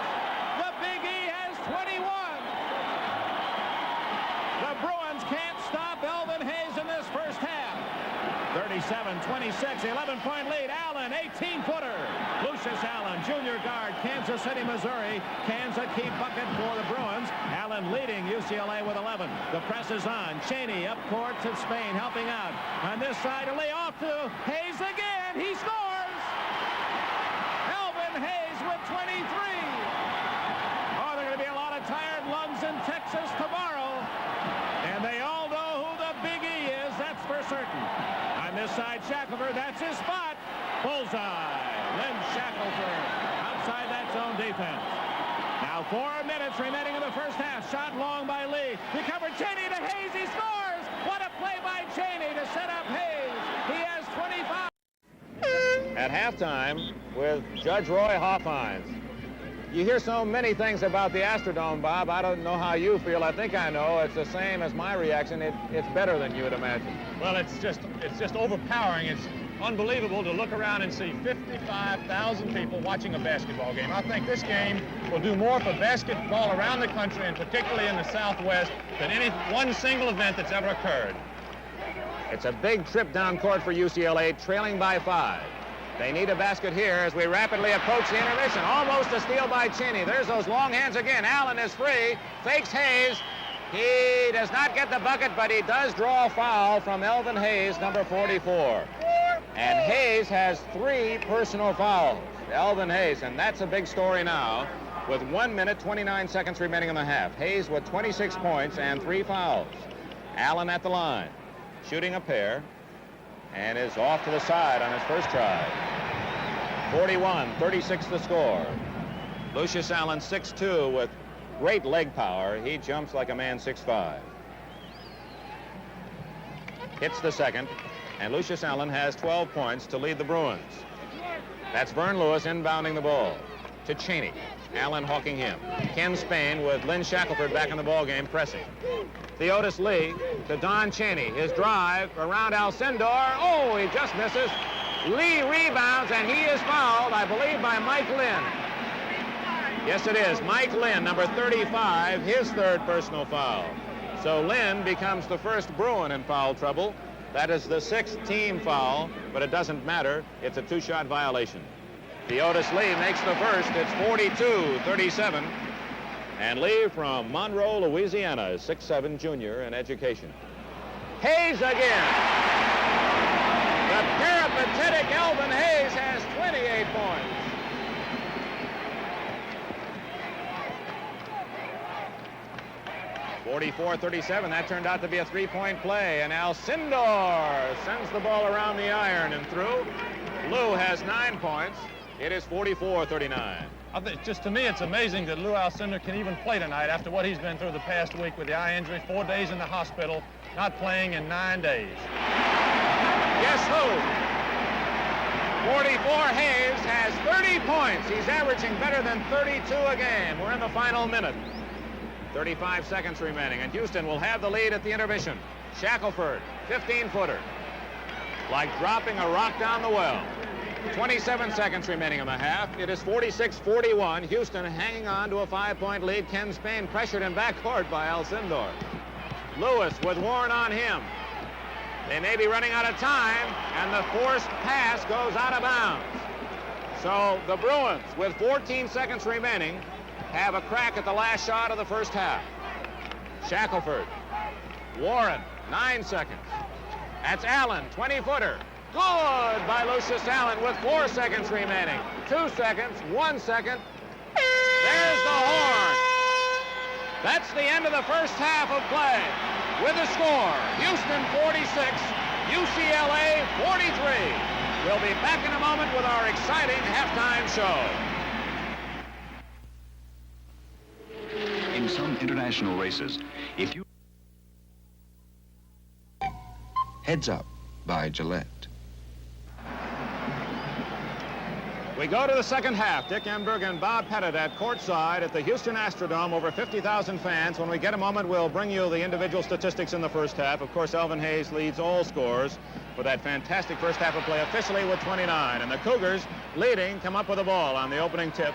The Big E has 21. The Bruins can't stop Elvin Hayes in this first half. 37-26, 11-point lead. Allen, 18-footer. Lucius Allen, junior guard, Kansas City, Missouri. Cans a key bucket for the Bruins. Allen leading UCLA with 11. The press is on. Cheney up court to Spain, helping out. On this side, a lay off to Hayes again. He scores! Elvin Hayes with 23. Oh, there are going to be a lot of tired lungs in Texas tomorrow. And they all know who the Big E is, that's for certain. On this side, Shackelford, that's his spot. Bullseye. Lynn Shackelford outside that zone defense. Now 4 minutes remaining in the first half. Shot long by Lee. Recovered Cheney to Hayes. He scores. What a play by Cheney to set up Hayes. He has 25. At halftime with Judge Roy Hoffines. You hear so many things about the Astrodome, Bob. I don't know how you feel. I think I know. It's the same as my reaction. It's better than you would imagine. Well, it's just overpowering. It's unbelievable to look around and see 55,000 people watching a basketball game. I think this game will do more for basketball around the country, and particularly in the Southwest, than any one single event that's ever occurred. It's a big trip down court for UCLA, trailing by 5. They need a basket here as we rapidly approach the intermission. Almost a steal by Cheney. There's those long hands again. Allen is free. Fakes Hayes. He does not get the bucket, but he does draw a foul from Elvin Hayes, number 44. And Hayes has 3 personal fouls. Elvin Hayes, and that's a big story now. With 1 minute, 29 seconds remaining in the half. Hayes with 26 points and 3 fouls. Allen at the line, shooting a pair. And is off to the side on his first try. 41-36 the score. Lucius Allen 6'2" with great leg power. He jumps like a man 6'5". Hits the second, and Lucius Allen has 12 points to lead the Bruins. That's Vern Lewis inbounding the ball to Cheney. Allen hawking him. Ken Spain with Lynn Shackelford back in the ballgame, pressing. Theodis Lee to Don Cheney. His drive around Alcindor. Oh, he just misses. Lee rebounds, and he is fouled, I believe, by Mike Lynn. Yes, it is. Mike Lynn, number 35, his 3rd personal foul. So Lynn becomes the first Bruin in foul trouble. That is the 6th team foul, but it doesn't matter. It's a 2-shot violation. Theodis Lee makes the first. It's 42-37. And Lee from Monroe, Louisiana, is 6'7", junior in education. Hayes again. The peripatetic Elvin Hayes has 28 points. (44-37). That turned out to be a 3-point play, and Alcindor sends the ball around the iron and through. Lew has 9 points. It is 44-39. I think, just to me, it's amazing that Lew Alcindor can even play tonight after what he's been through the past week with the eye injury, 4 days in the hospital, not playing in 9 days. Guess who? 44 Hayes has 30 points. He's averaging better than 32 a game. We're in the final minute. 35 seconds remaining, and Houston will have the lead at the intermission. Shackelford, 15-footer. Like dropping a rock down the well. 27 seconds remaining in the half. It is 46-41. Houston hanging on to a 5-point lead. Ken Spain pressured in backcourt by Alcindor. Lewis with Warren on him. They may be running out of time, and the forced pass goes out of bounds. So the Bruins, with 14 seconds remaining, have a crack at the last shot of the first half. Shackelford. Warren, 9 seconds. That's Allen, 20-footer. Good by Lucius Allen with 4 seconds remaining. 2 seconds, 1 second. There's the horn. That's the end of the first half of play. With the score, Houston 46, UCLA 43. We'll be back in a moment with our exciting halftime show. In some international races, if you... Heads Up by Gillette. We go to the second half. Dick Enberg and Bob Pettit at courtside at the Houston Astrodome. Over 50,000 fans. When we get a moment, we'll bring you the individual statistics in the first half. Of course, Elvin Hayes leads all scores for that fantastic first half of play, officially with 29. And the Cougars, leading, come up with the ball on the opening tip.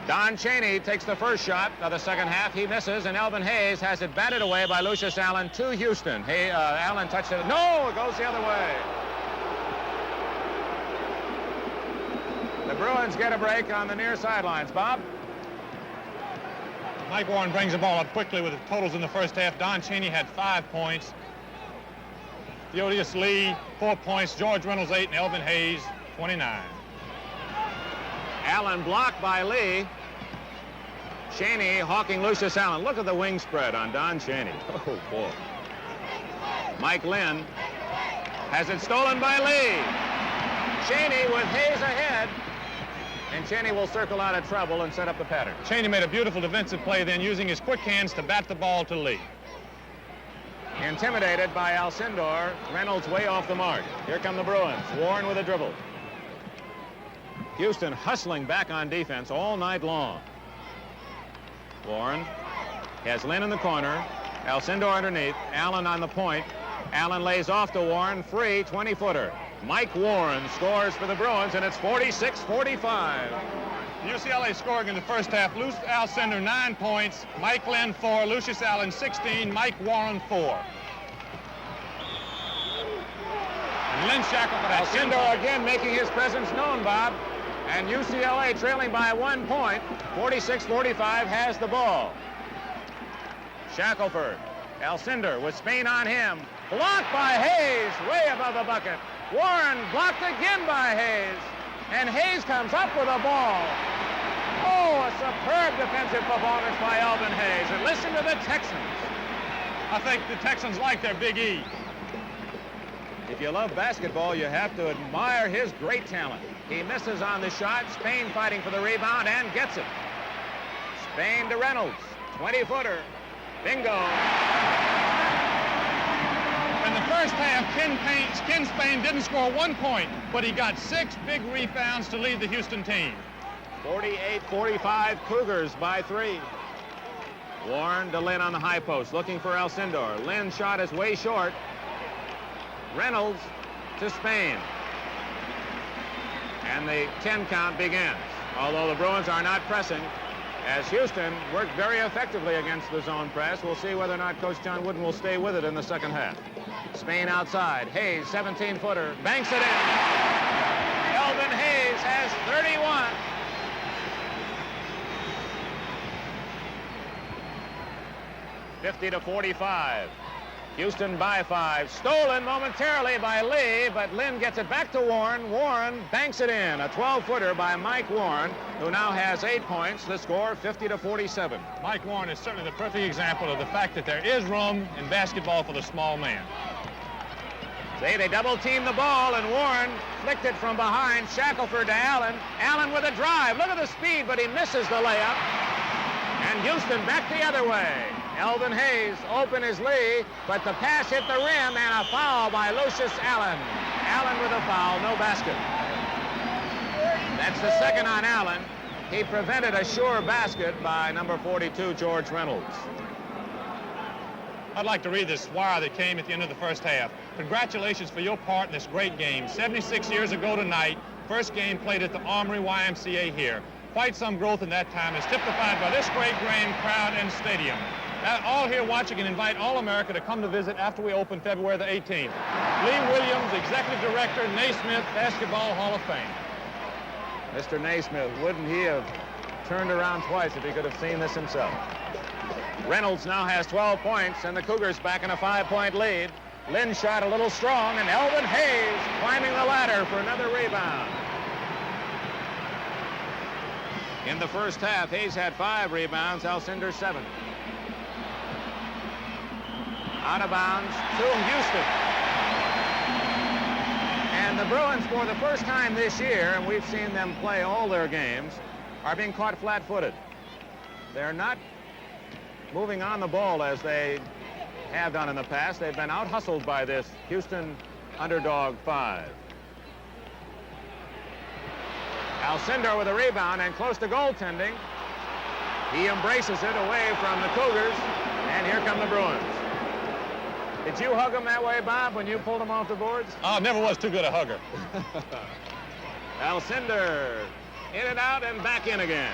Don Chaney takes the first shot of the second half. He misses, and Elvin Hayes has it batted away by Lucius Allen to Houston. Allen touched it. No, it goes the other way. The Bruins get a break on the near sidelines. Bob? Mike Warren brings the ball up quickly with the totals in the first half. Don Chaney had 5 points. Theodius Lee, 4 points. George Reynolds, 8, and Elvin Hayes, 29. Allen blocked by Lee. Chaney hawking Lucius Allen. Look at the wing spread on Don Chaney. Oh, boy. Mike Lynn has it stolen by Lee. Chaney with Hayes ahead. And Chaney will circle out of trouble and set up the pattern. Chaney made a beautiful defensive play then, using his quick hands to bat the ball to Lee. Intimidated by Alcindor, Reynolds way off the mark. Here come the Bruins. Warren with a dribble. Houston hustling back on defense all night long. Warren has Lynn in the corner. Alcindor underneath. Allen on the point. Allen lays off to Warren. Free 20-footer. Mike Warren scores for the Bruins, and it's 46-45. UCLA scoring in the first half. Lew Alcindor, 9 points. Mike Lynn, 4. Lucius Allen, 16. Mike Warren, 4. And Lynn Shackelford. Alcindor again making his presence known, Bob. And UCLA trailing by 1 point. 46-45 has the ball. Shackelford. Alcindor with Spain on him. Blocked by Hayes, way above the bucket. Warren blocked again by Hayes. And Hayes comes up with a ball. Oh, a superb defensive performance by Elvin Hayes. And listen to the Texans. I think the Texans like their Big E. If you love basketball, you have to admire his great talent. He misses on the shot. Spain fighting for the rebound and gets it. Spain to Reynolds. 20-footer. Bingo. In the first half, Ken Spain didn't score 1 point, but he got 6 big rebounds to lead the Houston team. 48-45, Cougars by 3. Warren to Lynn on the high post, looking for Alcindor. Lynn's shot is way short. Reynolds to Spain. And the 10 count begins, although the Bruins are not pressing, as Houston worked very effectively against the zone press. We'll see whether or not Coach John Wooden will stay with it in the second half. Spain outside. Hayes, 17-footer, banks it in. Elvin Hayes has 31. (50-45). Houston by 5. Stolen momentarily by Lee, but Lynn gets it back to Warren. Warren banks it in. A 12-footer by Mike Warren, who now has 8 points. The score, 50-47. Mike Warren is certainly the perfect example of the fact that there is room in basketball for the small man. They double-team the ball, and Warren flicked it from behind. Shackelford to Allen. Allen with a drive. Look at the speed, but he misses the layup. And Houston back the other way. Elvin Hayes open as Lee, but the pass hit the rim, and a foul by Lucius Allen. Allen with a foul, no basket. That's the second on Allen. He prevented a sure basket by number 42, George Reynolds. I'd like to read this wire that came at the end of the first half. Congratulations for your part in this great game. 76 years ago tonight, first game played at the Armory YMCA here. Quite some growth in that time is typified by this great grand crowd and stadium. All here watching and invite all America to come to visit after we open February the 18th. Lee Williams, Executive Director, Naismith Basketball Hall of Fame. Mr. Naismith, wouldn't he have turned around twice if he could have seen this himself? Reynolds now has 12 points, and the Cougars back in a 5-point lead. Lynn shot a little strong, and Elvin Hayes climbing the ladder for another rebound. In the first half, Hayes had 5 rebounds, Alcindor 7. Out of bounds to Houston. And the Bruins, for the first time this year, and we've seen them play all their games, are being caught flat-footed. They're not moving on the ball as they have done in the past. They've been out-hustled by this Houston underdog 5. Alcindor with a rebound and close to goaltending. He embraces it away from the Cougars, and here come the Bruins. Did you hug him that way, Bob, when you pulled him off the boards? Oh, never was too good a hugger. Alcindor in and out and back in again.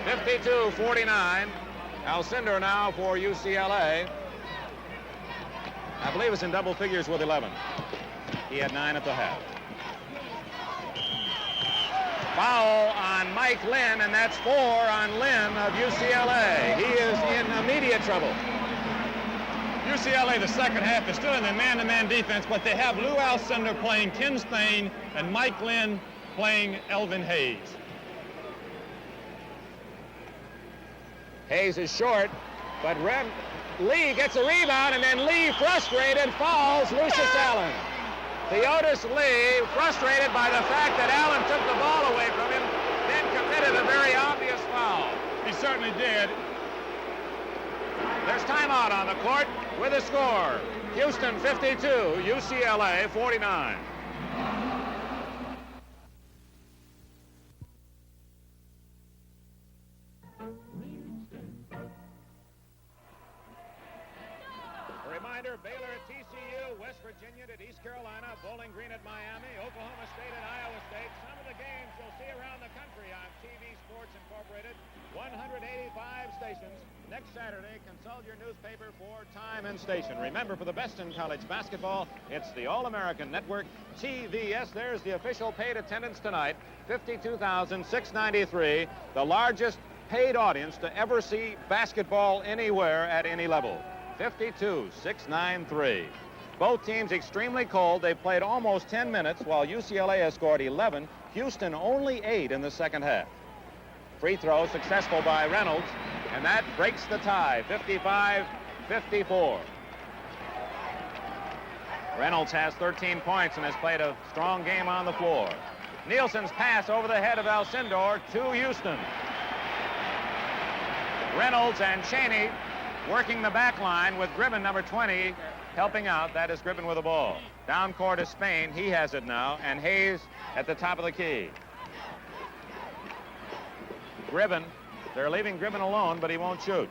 52-49. Alcindor now for UCLA. I believe it's in double figures with 11. He had 9 at the half. Foul on Mike Lynn, and that's 4 on Lynn of UCLA. He is in immediate trouble. UCLA, the second half, is still in the man-to-man defense, but they have Lew Alcindor playing Ken Spain and Mike Lynn playing Elvin Hayes. Hayes is short, but Lee gets a rebound, and then Lee, frustrated, fouls Lucius Allen. Theodis Lee, frustrated by the fact that Allen took the ball away from him, then committed a very obvious foul. He certainly did. There's timeout on the court with a score. Houston 52, UCLA 49. Reminder, Baylor at TCU, West Virginia at East Carolina, Bowling Green at Miami, Oklahoma State at Iowa State. Some of the games you'll see around the country on TV Sports Incorporated. 185 stations. Next Saturday, consult your newspaper for time and station. Remember, for the best in college basketball, it's the All-American Network, TVS. There's the official paid attendance tonight, 52,693, the largest paid audience to ever see basketball anywhere at any level. 52,693. Both teams extremely cold. They've played almost 10 minutes, while UCLA has scored 11. Houston only 8 in the second half. Free throw successful by Reynolds, and that breaks the tie, 55-54. Reynolds has 13 points and has played a strong game on the floor. Nielsen's pass over the head of Alcindor to Houston. Reynolds and Cheney working the back line with Gribben, number 20, helping out. That is Gribben with the ball. Down court is Spain. He has it now, and Hayes at the top of the key. Gribben, they're leaving Gribben alone, but he won't shoot.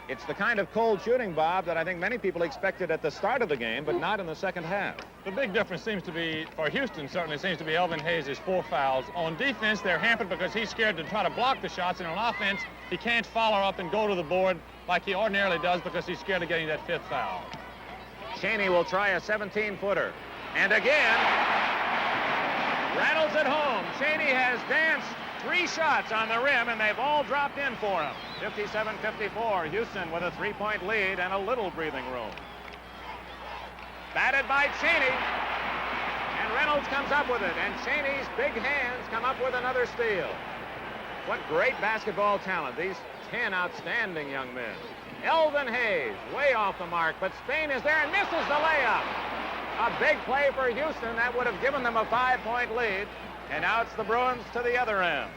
It's the kind of cold shooting, Bob, that I think many people expected at the start of the game, but not in the second half. The big difference seems to be, for Houston, certainly seems to be Elvin Hayes' 4 fouls. On defense, they're hampered because he's scared to try to block the shots, and on offense, he can't follow up and go to the board like he ordinarily does because he's scared of getting that 5th foul. Cheney will try a 17-footer. And again, Reynolds at home. Cheney has danced 3 shots on the rim, and they've all dropped in for him. 57-54, Houston with a 3-point lead and a little breathing room. Batted by Cheney, and Reynolds comes up with it, and Cheney's big hands come up with another steal. What great basketball talent, these 10 outstanding young men. Elvin Hayes, way off the mark, but Spain is there and misses the layup. A big play for Houston. That would have given them a 5-point lead. And now it's the Bruins to the other end.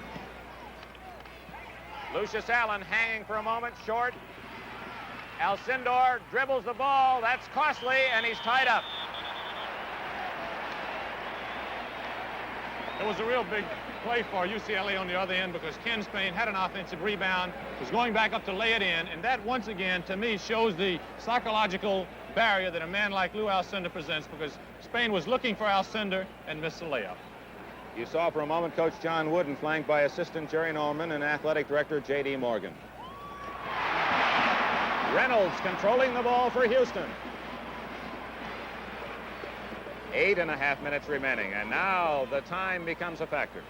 Lucius Allen hanging for a moment, short. Alcindor dribbles the ball. That's costly, and he's tied up. It was a real big play for UCLA on the other end because Ken Spain had an offensive rebound, was going back up to lay it in, and that once again, to me, shows the psychological barrier that a man like Lew Alcindor presents because Spain was looking for Alcindor and missed the layup. You saw for a moment Coach John Wooden flanked by assistant Jerry Norman and athletic director J.D. Morgan. Reynolds controlling the ball for Houston. 8.5 minutes remaining, and now the time becomes a factor.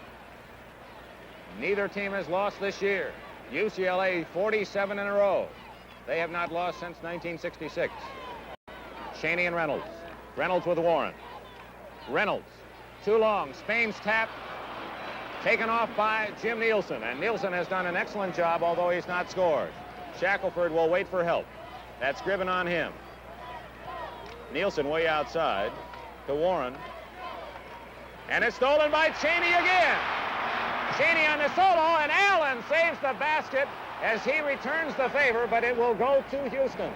Neither team has lost this year. UCLA 47 in a row. They have not lost since 1966. Chaney and Reynolds. Reynolds with Warren. Reynolds, too long. Spain's tap taken off by Jim Nielsen, and Nielsen has done an excellent job, although he's not scored. Shackelford will wait for help. That's Gribben on him. Nielsen way outside to Warren. And it's stolen by Chaney again. Chaney on the solo, and Allen saves the basket as he returns the favor, but it will go to Houston.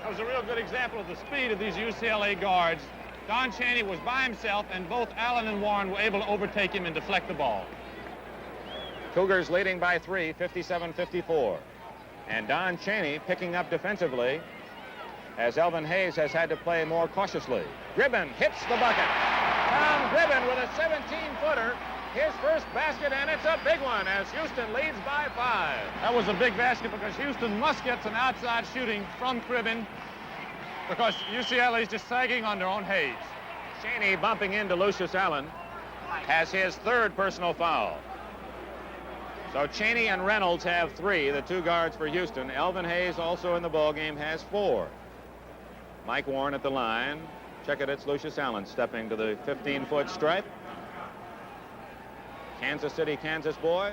That was a real good example of the speed of these UCLA guards. Don Chaney was by himself, and both Allen and Warren were able to overtake him and deflect the ball. Cougars leading by 3, 57-54. And Don Chaney picking up defensively as Elvin Hayes has had to play more cautiously. Gribben hits the bucket. Tom Gribben with a 17-footer. His first basket, and it's a big one as Houston leads by 5. That was a big basket because Houston must get some outside shooting from Gribben because UCLA is just sagging under on Hayes. Chaney bumping into Lucius Allen has his third personal foul. So Chaney and Reynolds have 3, the 2 guards for Houston. Elvin Hayes, also in the ballgame, has 4. Mike Warren at the line. Check it, it's Lucius Allen stepping to the 15-foot stripe. Kansas City, Kansas boy,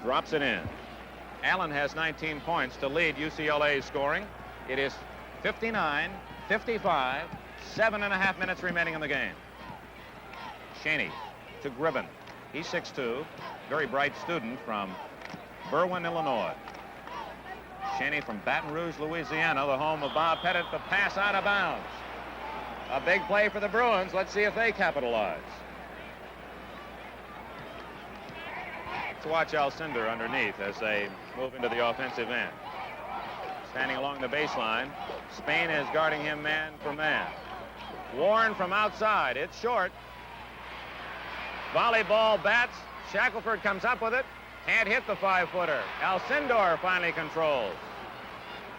drops it in. Allen has 19 points to lead UCLA's scoring. It is 59-55, 7.5 minutes remaining in the game. Chaney to Gribben. He's 6'2", very bright student from Berwyn, Illinois. Chaney from Baton Rouge, Louisiana, the home of Bob Pettit. The pass out of bounds. A big play for the Bruins. Let's see if they capitalize. Let's watch Alcindor underneath as they move into the offensive end. Standing along the baseline. Spain is guarding him man for man. Warren from outside. It's short. Volleyball bats. Shackelford comes up with it. Can't hit the 5-footer. Alcindor finally controls.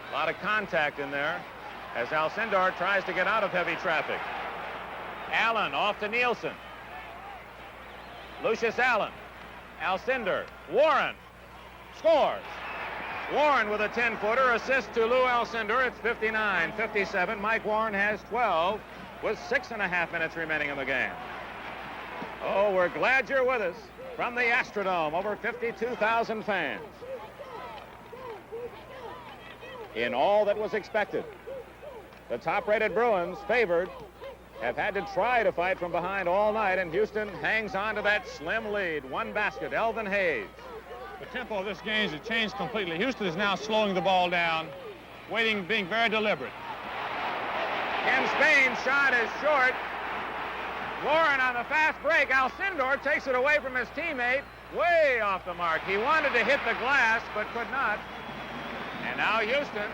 A lot of contact in there as Alcindor tries to get out of heavy traffic. Allen off to Nielsen. Lucius Allen. Alcindor. Warren scores. Warren with a 10-footer. Assist to Lew Alcindor. It's 59-57. Mike Warren has 12 with 6.5 minutes remaining in the game. Oh, we're glad you're with us from the Astrodome. Over 52,000 fans. In all that was expected, the top-rated Bruins, favored, have had to try to fight from behind all night, and Houston hangs on to that slim lead. 1 basket, Elvin Hayes. The tempo of this game has changed completely. Houston is now slowing the ball down, waiting, being very deliberate. Ken Spain's shot is short. Warren on the fast break. Alcindor takes it away from his teammate, way off the mark. He wanted to hit the glass, but could not. And now Houston,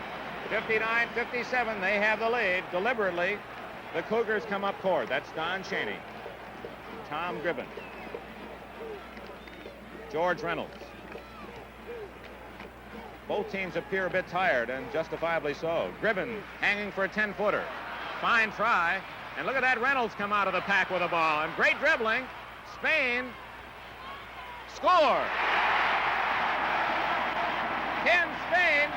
59-57, they have the lead. Deliberately, the Cougars come up court. That's Don Chaney. Tom Gribben. George Reynolds. Both teams appear a bit tired, and justifiably so. Gribben hanging for a 10-footer. Fine try. And look at that Reynolds come out of the pack with a ball. And great dribbling. Spain scores. Ken Spain,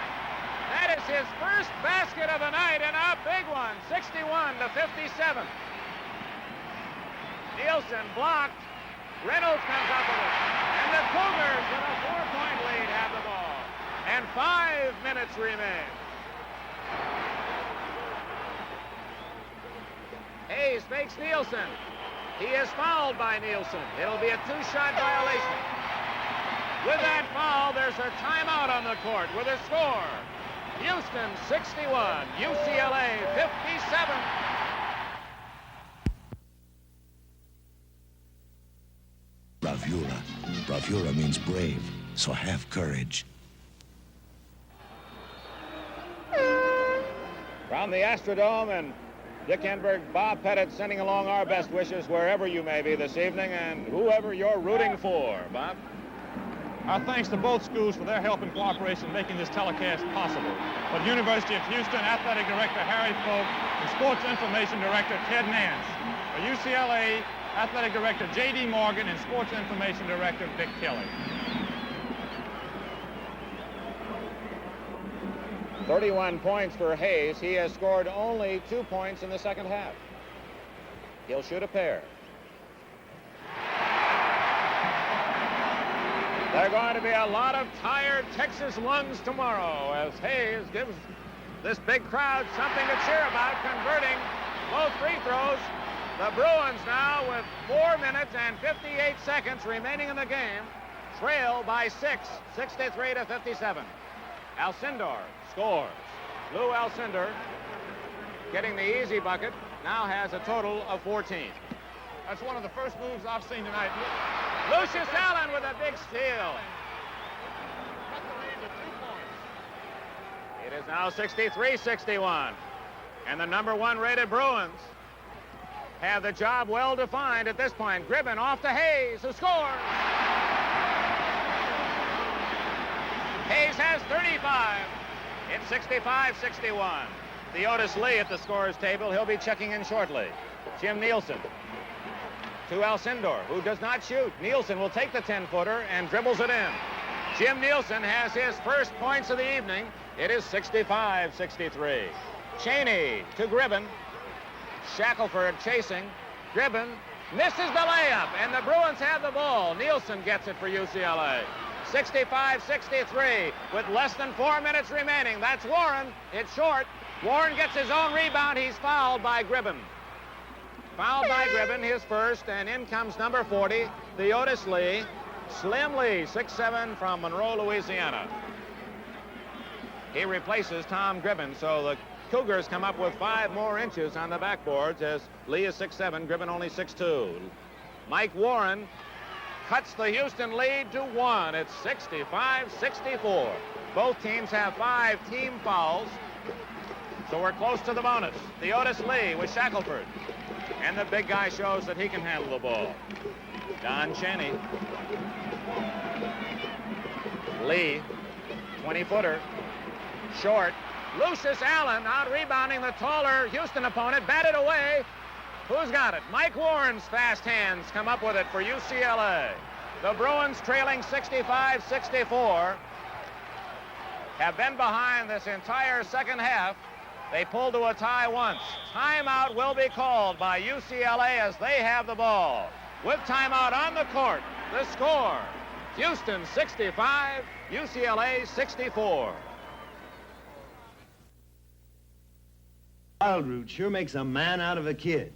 that is his first basket of the night, and a big one, 61-57. Nielsen blocked. Reynolds comes up with it. And the Cougars, with a 4-point lead, have the ball. And 5 minutes remain. Hayes fakes Nielsen. He is fouled by Nielsen. It'll be a 2-shot violation. With that foul, there's a timeout on the court with a score. Houston 61, UCLA 57. bravura. Bravura means brave, so have courage. From the Astrodome and Dickenburg, Bob Pettit sending along our best wishes wherever you may be this evening and whoever you're rooting for. Bob? Our thanks to both schools for their help and cooperation making this telecast possible. For the University of Houston, Athletic Director Harry Folk and Sports Information Director Ted Nance. For UCLA, Athletic Director J.D. Morgan and Sports Information Director Dick Kelly. 31 points for Hayes. He has scored only 2 points in the second half. He'll shoot a pair. There are going to be a lot of tired Texas lungs tomorrow as Hayes gives this big crowd something to cheer about, converting both free throws. The Bruins now with 4 minutes and 58 seconds remaining in the game, trail by 6, 63 to 57. Alcindor scores. Lew Alcindor, getting the easy bucket, now has a total of 14. That's one of the first moves I've seen tonight. Lucius Allen with a big steal. It is now 63-61. And the #1 rated Bruins have the job well defined at this point. Gribben off to Hayes, who scores. Hayes has 35. It's 65-61. Theodis Lee at the scorer's table. He'll be checking in shortly. Jim Nielsen to Alcindor, who does not shoot. Nielsen will take the 10-footer and dribbles it in. Jim Nielsen has his first points of the evening. It is 65-63. Cheney to Gribben. Shackelford chasing. Gribben misses the layup, and the Bruins have the ball. Nielsen gets it for UCLA. 65-63 with less than 4 minutes remaining. That's Warren. It's short. Warren gets his own rebound. He's fouled by Gribben. Fouled by Gribben, his first, and in comes number 40, Theodis Lee. Slim Lee, 6'7", from Monroe, Louisiana. He replaces Tom Gribben, so the Cougars come up with 5 more inches on the backboards as Lee is 6'7", Gribben only 6'2". Mike Warren cuts the Houston lead to 1. It's 65-64. Both teams have 5 team fouls, so we're close to the bonus. Theodis Lee with Shackelford. And the big guy shows that he can handle the ball. Don Cheney. Lee, 20-footer, short. Lucius Allen out rebounding the taller Houston opponent, batted away. Who's got it? Mike Warren's fast hands come up with it for UCLA. The Bruins, trailing 65-64, have been behind this entire second half. They pulled to a tie once. Timeout will be called by UCLA as they have the ball. With timeout on the court, the score, Houston 65, UCLA 64. Wild root sure makes a man out of a kid.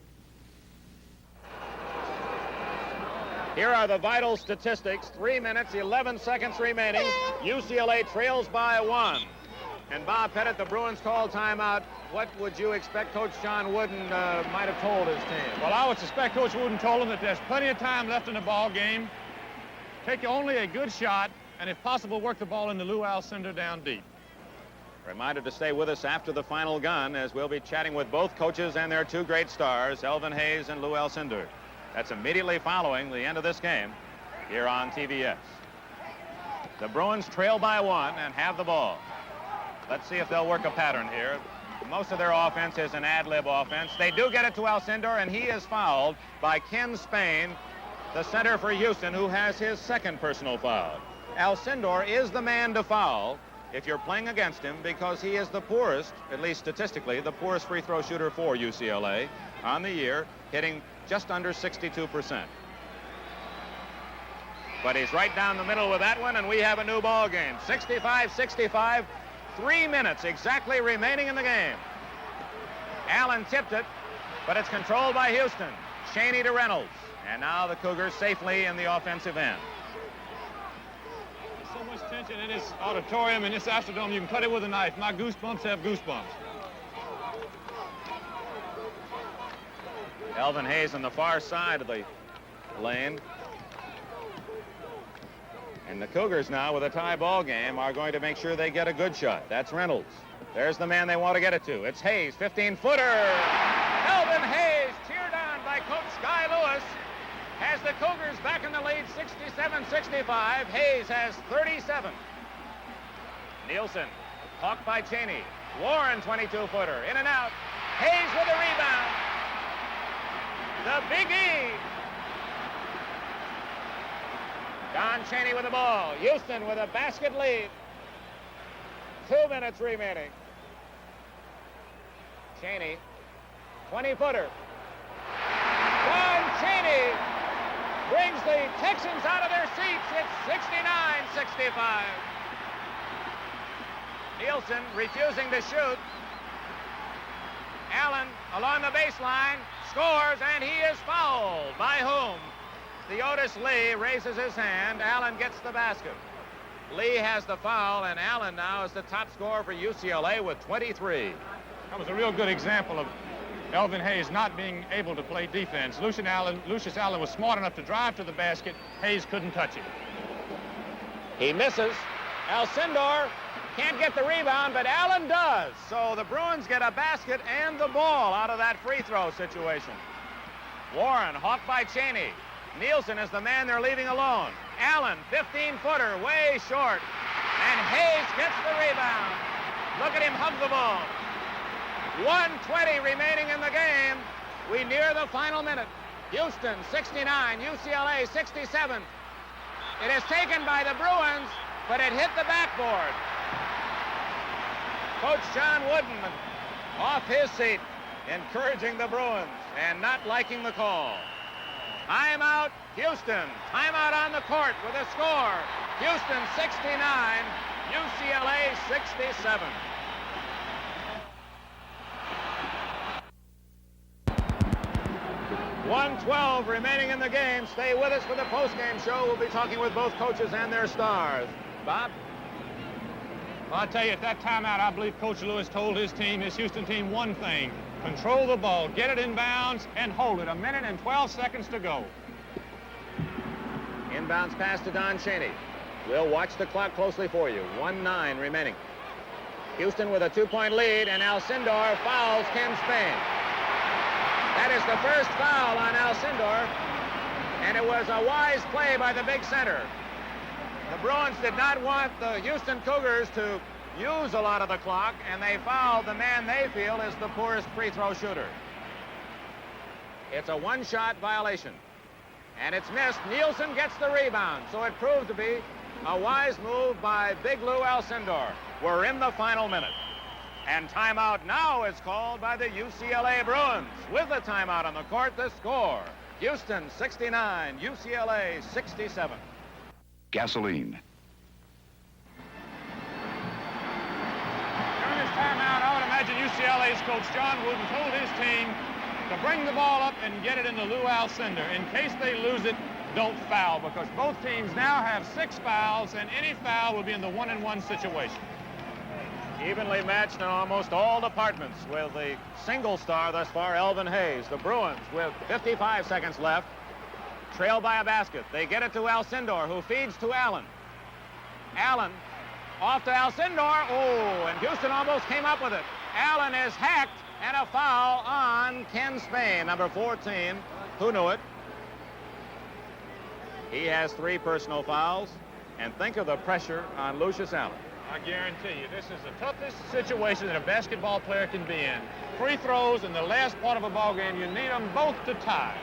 Here are the vital statistics. 3 minutes, 11 seconds remaining. UCLA trails by 1. And Bob Pettit, the Bruins call timeout. What would you expect Coach John Wooden might have told his team? Well, I would suspect Coach Wooden told him that there's plenty of time left in the ball game. Take only a good shot, and if possible, work the ball into Lew Alcindor down deep. Reminder to stay with us after the final gun, as we'll be chatting with both coaches and their 2 great stars, Elvin Hayes and Lew Alcindor. That's immediately following the end of this game here on TVS. The Bruins trail by 1 and have the ball. Let's see if they'll work a pattern here. Most of their offense is an ad-lib offense. They do get it to Alcindor, and he is fouled by Ken Spain, the center for Houston, who has his second personal foul. Alcindor is the man to foul if you're playing against him, because he is the poorest, at least statistically, the poorest free throw shooter for UCLA on the year, hitting just under 62%. But he's right down the middle with that one, and we have a new ball game. 65-65, 3 minutes exactly remaining in the game. Allen tipped it, but it's controlled by Houston. Cheney to Reynolds. And now the Cougars safely in the offensive end. There's so much tension in this auditorium, in this Astrodome, you can cut it with a knife. My goosebumps have goosebumps. Elvin Hayes on the far side of the lane. And the Cougars now, with a tie ball game, are going to make sure they get a good shot. That's Reynolds. There's the man they want to get it to. It's Hayes, 15-footer. Elvin Hayes, cheered on by Coach Sky Lewis, has the Cougars back in the lead, 67-65. Hayes has 37. Nielsen, hawked by Cheney. Warren, 22-footer, in and out. Hayes with a rebound. The Big E. Don Cheney with the ball. Houston with a basket lead. 2 minutes remaining. Cheney, 20-footer. Don Cheney brings the Texans out of their seats. It's 69-65. Nielsen refusing to shoot. Allen along the baseline, scores, and he is fouled. By whom? Theodis Lee raises his hand. Allen gets the basket. Lee has the foul, and Allen now is the top scorer for UCLA with 23. That was a real good example of Elvin Hayes not being able to play defense. Lucius Allen was smart enough to drive to the basket. Hayes couldn't touch him. He misses. Alcindor can't get the rebound, but Allen does. So the Bruins get a basket and the ball out of that free throw situation. Warren, hawked by Cheney. Nielsen is the man they're leaving alone. Allen, 15-footer, way short. And Hayes gets the rebound. Look at him hug the ball. 1:20 remaining in the game. We near the final minute. Houston, 69, UCLA, 67. It is taken by the Bruins, but it hit the backboard. Coach John Wooden off his seat, encouraging the Bruins and not liking the call. Timeout, Houston. Timeout on the court with a score. Houston 69, UCLA 67. .112 remaining in the game. Stay with us for the post-game show. We'll be talking with both coaches and their stars. Bob? Well, I'll tell you, at that timeout, I believe Coach Lewis told his team, his Houston team, one thing. Control the ball, get it in bounds, and hold it. 1 minute and 12 seconds to go. Inbounds pass to Don Cheney. We'll watch the clock closely for you. 1:09 remaining. Houston with a 2-point lead, and Alcindor fouls Ken Spain. That is the first foul on Alcindor, and it was a wise play by the big center. The Bruins did not want the Houston Cougars to use a lot of the clock, and they fouled the man they feel is the poorest free throw shooter. It's a one-shot violation, and it's missed. Nielsen gets the rebound, so it proved to be a wise move by big Lew Alcindor. We're in the final minute, and timeout now is called by the UCLA Bruins. With the timeout on the court, the score: Houston 69, UCLA 67. Gasoline. During this timeout, I would imagine UCLA's coach John Wooden told his team to bring the ball up and get it into Lew Alcindor. In case they lose it, don't foul, because both teams now have 6 fouls, and any foul will be in the 1-and-1 situation. Evenly matched in almost all departments, with the single star thus far, Elvin Hayes. The Bruins, with 55 seconds left, trailed by a basket. They get it to Alcindor, who feeds to Allen. Allen off to Alcindor. Oh, and Houston almost came up with it. Allen is hacked, and a foul on Ken Spain, number 14. Who knew it? He has 3 personal fouls, and think of the pressure on Lucius Allen. I guarantee you, this is the toughest situation that a basketball player can be in. Free throws in the last part of a ball game, you need them both to tie.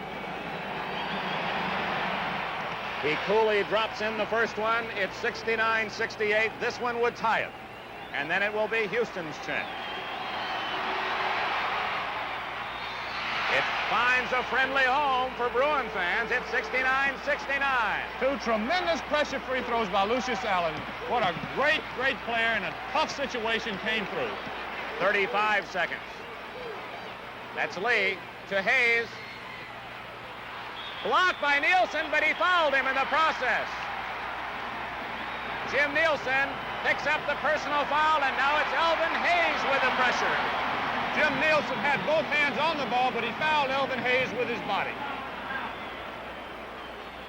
He coolly drops in the first one. It's 69-68. This one would tie it. And then it will be Houston's chance. It finds a friendly home for Bruin fans. It's 69-69. 2 tremendous pressure free throws by Lucius Allen. What a great, great player in a tough situation came through. 35 seconds. That's Lee to Hayes. Blocked by Nielsen, but he fouled him in the process. Jim Nielsen picks up the personal foul, and now it's Elvin Hayes with the pressure. Jim Nielsen had both hands on the ball, but he fouled Elvin Hayes with his body.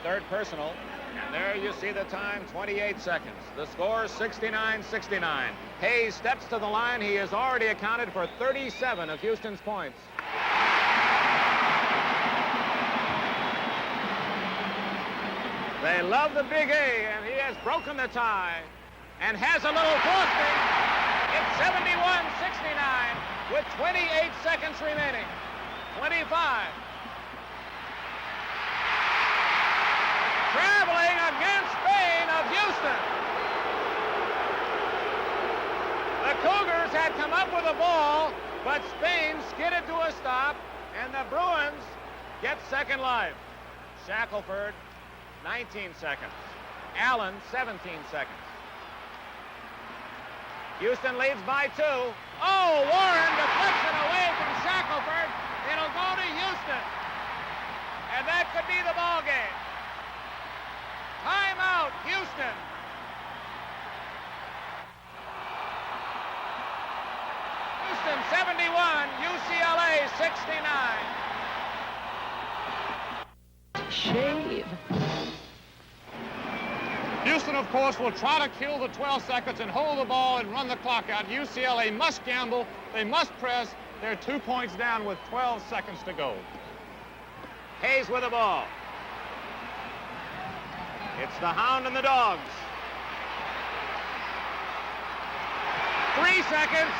Third personal. And there you see the time, 28 seconds. The score, 69-69. Hayes steps to the line. He has already accounted for 37 of Houston's points. They love the Big A, and he has broken the tie and has a little frosting. It's 71-69 with 28 seconds remaining. 25. Traveling against Spain of Houston. The Cougars had come up with a ball, but Spain skidded to a stop, and the Bruins get second life. Shackelford, 19 seconds. Allen, 17 seconds. Houston leads by 2. Oh, Warren deflects it away from Shackelford. It'll go to Houston. And that could be the ball game. Timeout, Houston. Houston 71, UCLA 69. Shave. Houston, of course, will try to kill the 12 seconds and hold the ball and run the clock out. UCLA must gamble. They must press. They're 2 points down with 12 seconds to go. Hayes with the ball. It's the Hound and the Dogs. 3 seconds.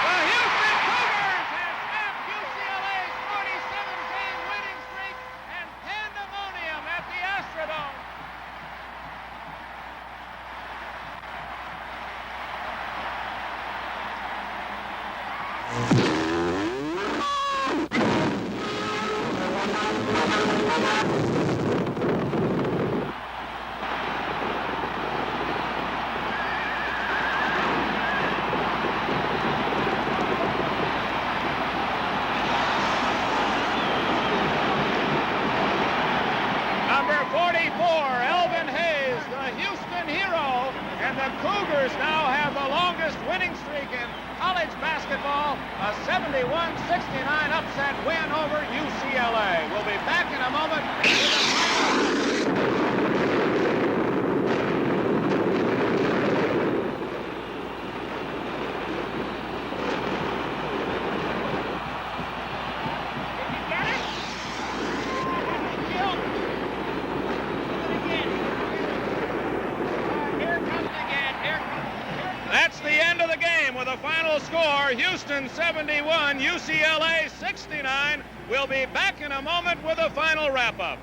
The Houston Cougars have snapped UCLA's 47-game winning streak and pandemonium at the Astrodome. Number 44, Elvin Hayes, the Houston hero, and the Cougars now have the longest winning streak in college basketball, a 71-69 upset win over UCLA. We'll be back in a moment with the That's the end of the game with a final score, Houston 71, UCLA 69. We'll be back in a moment with a final wrap-up.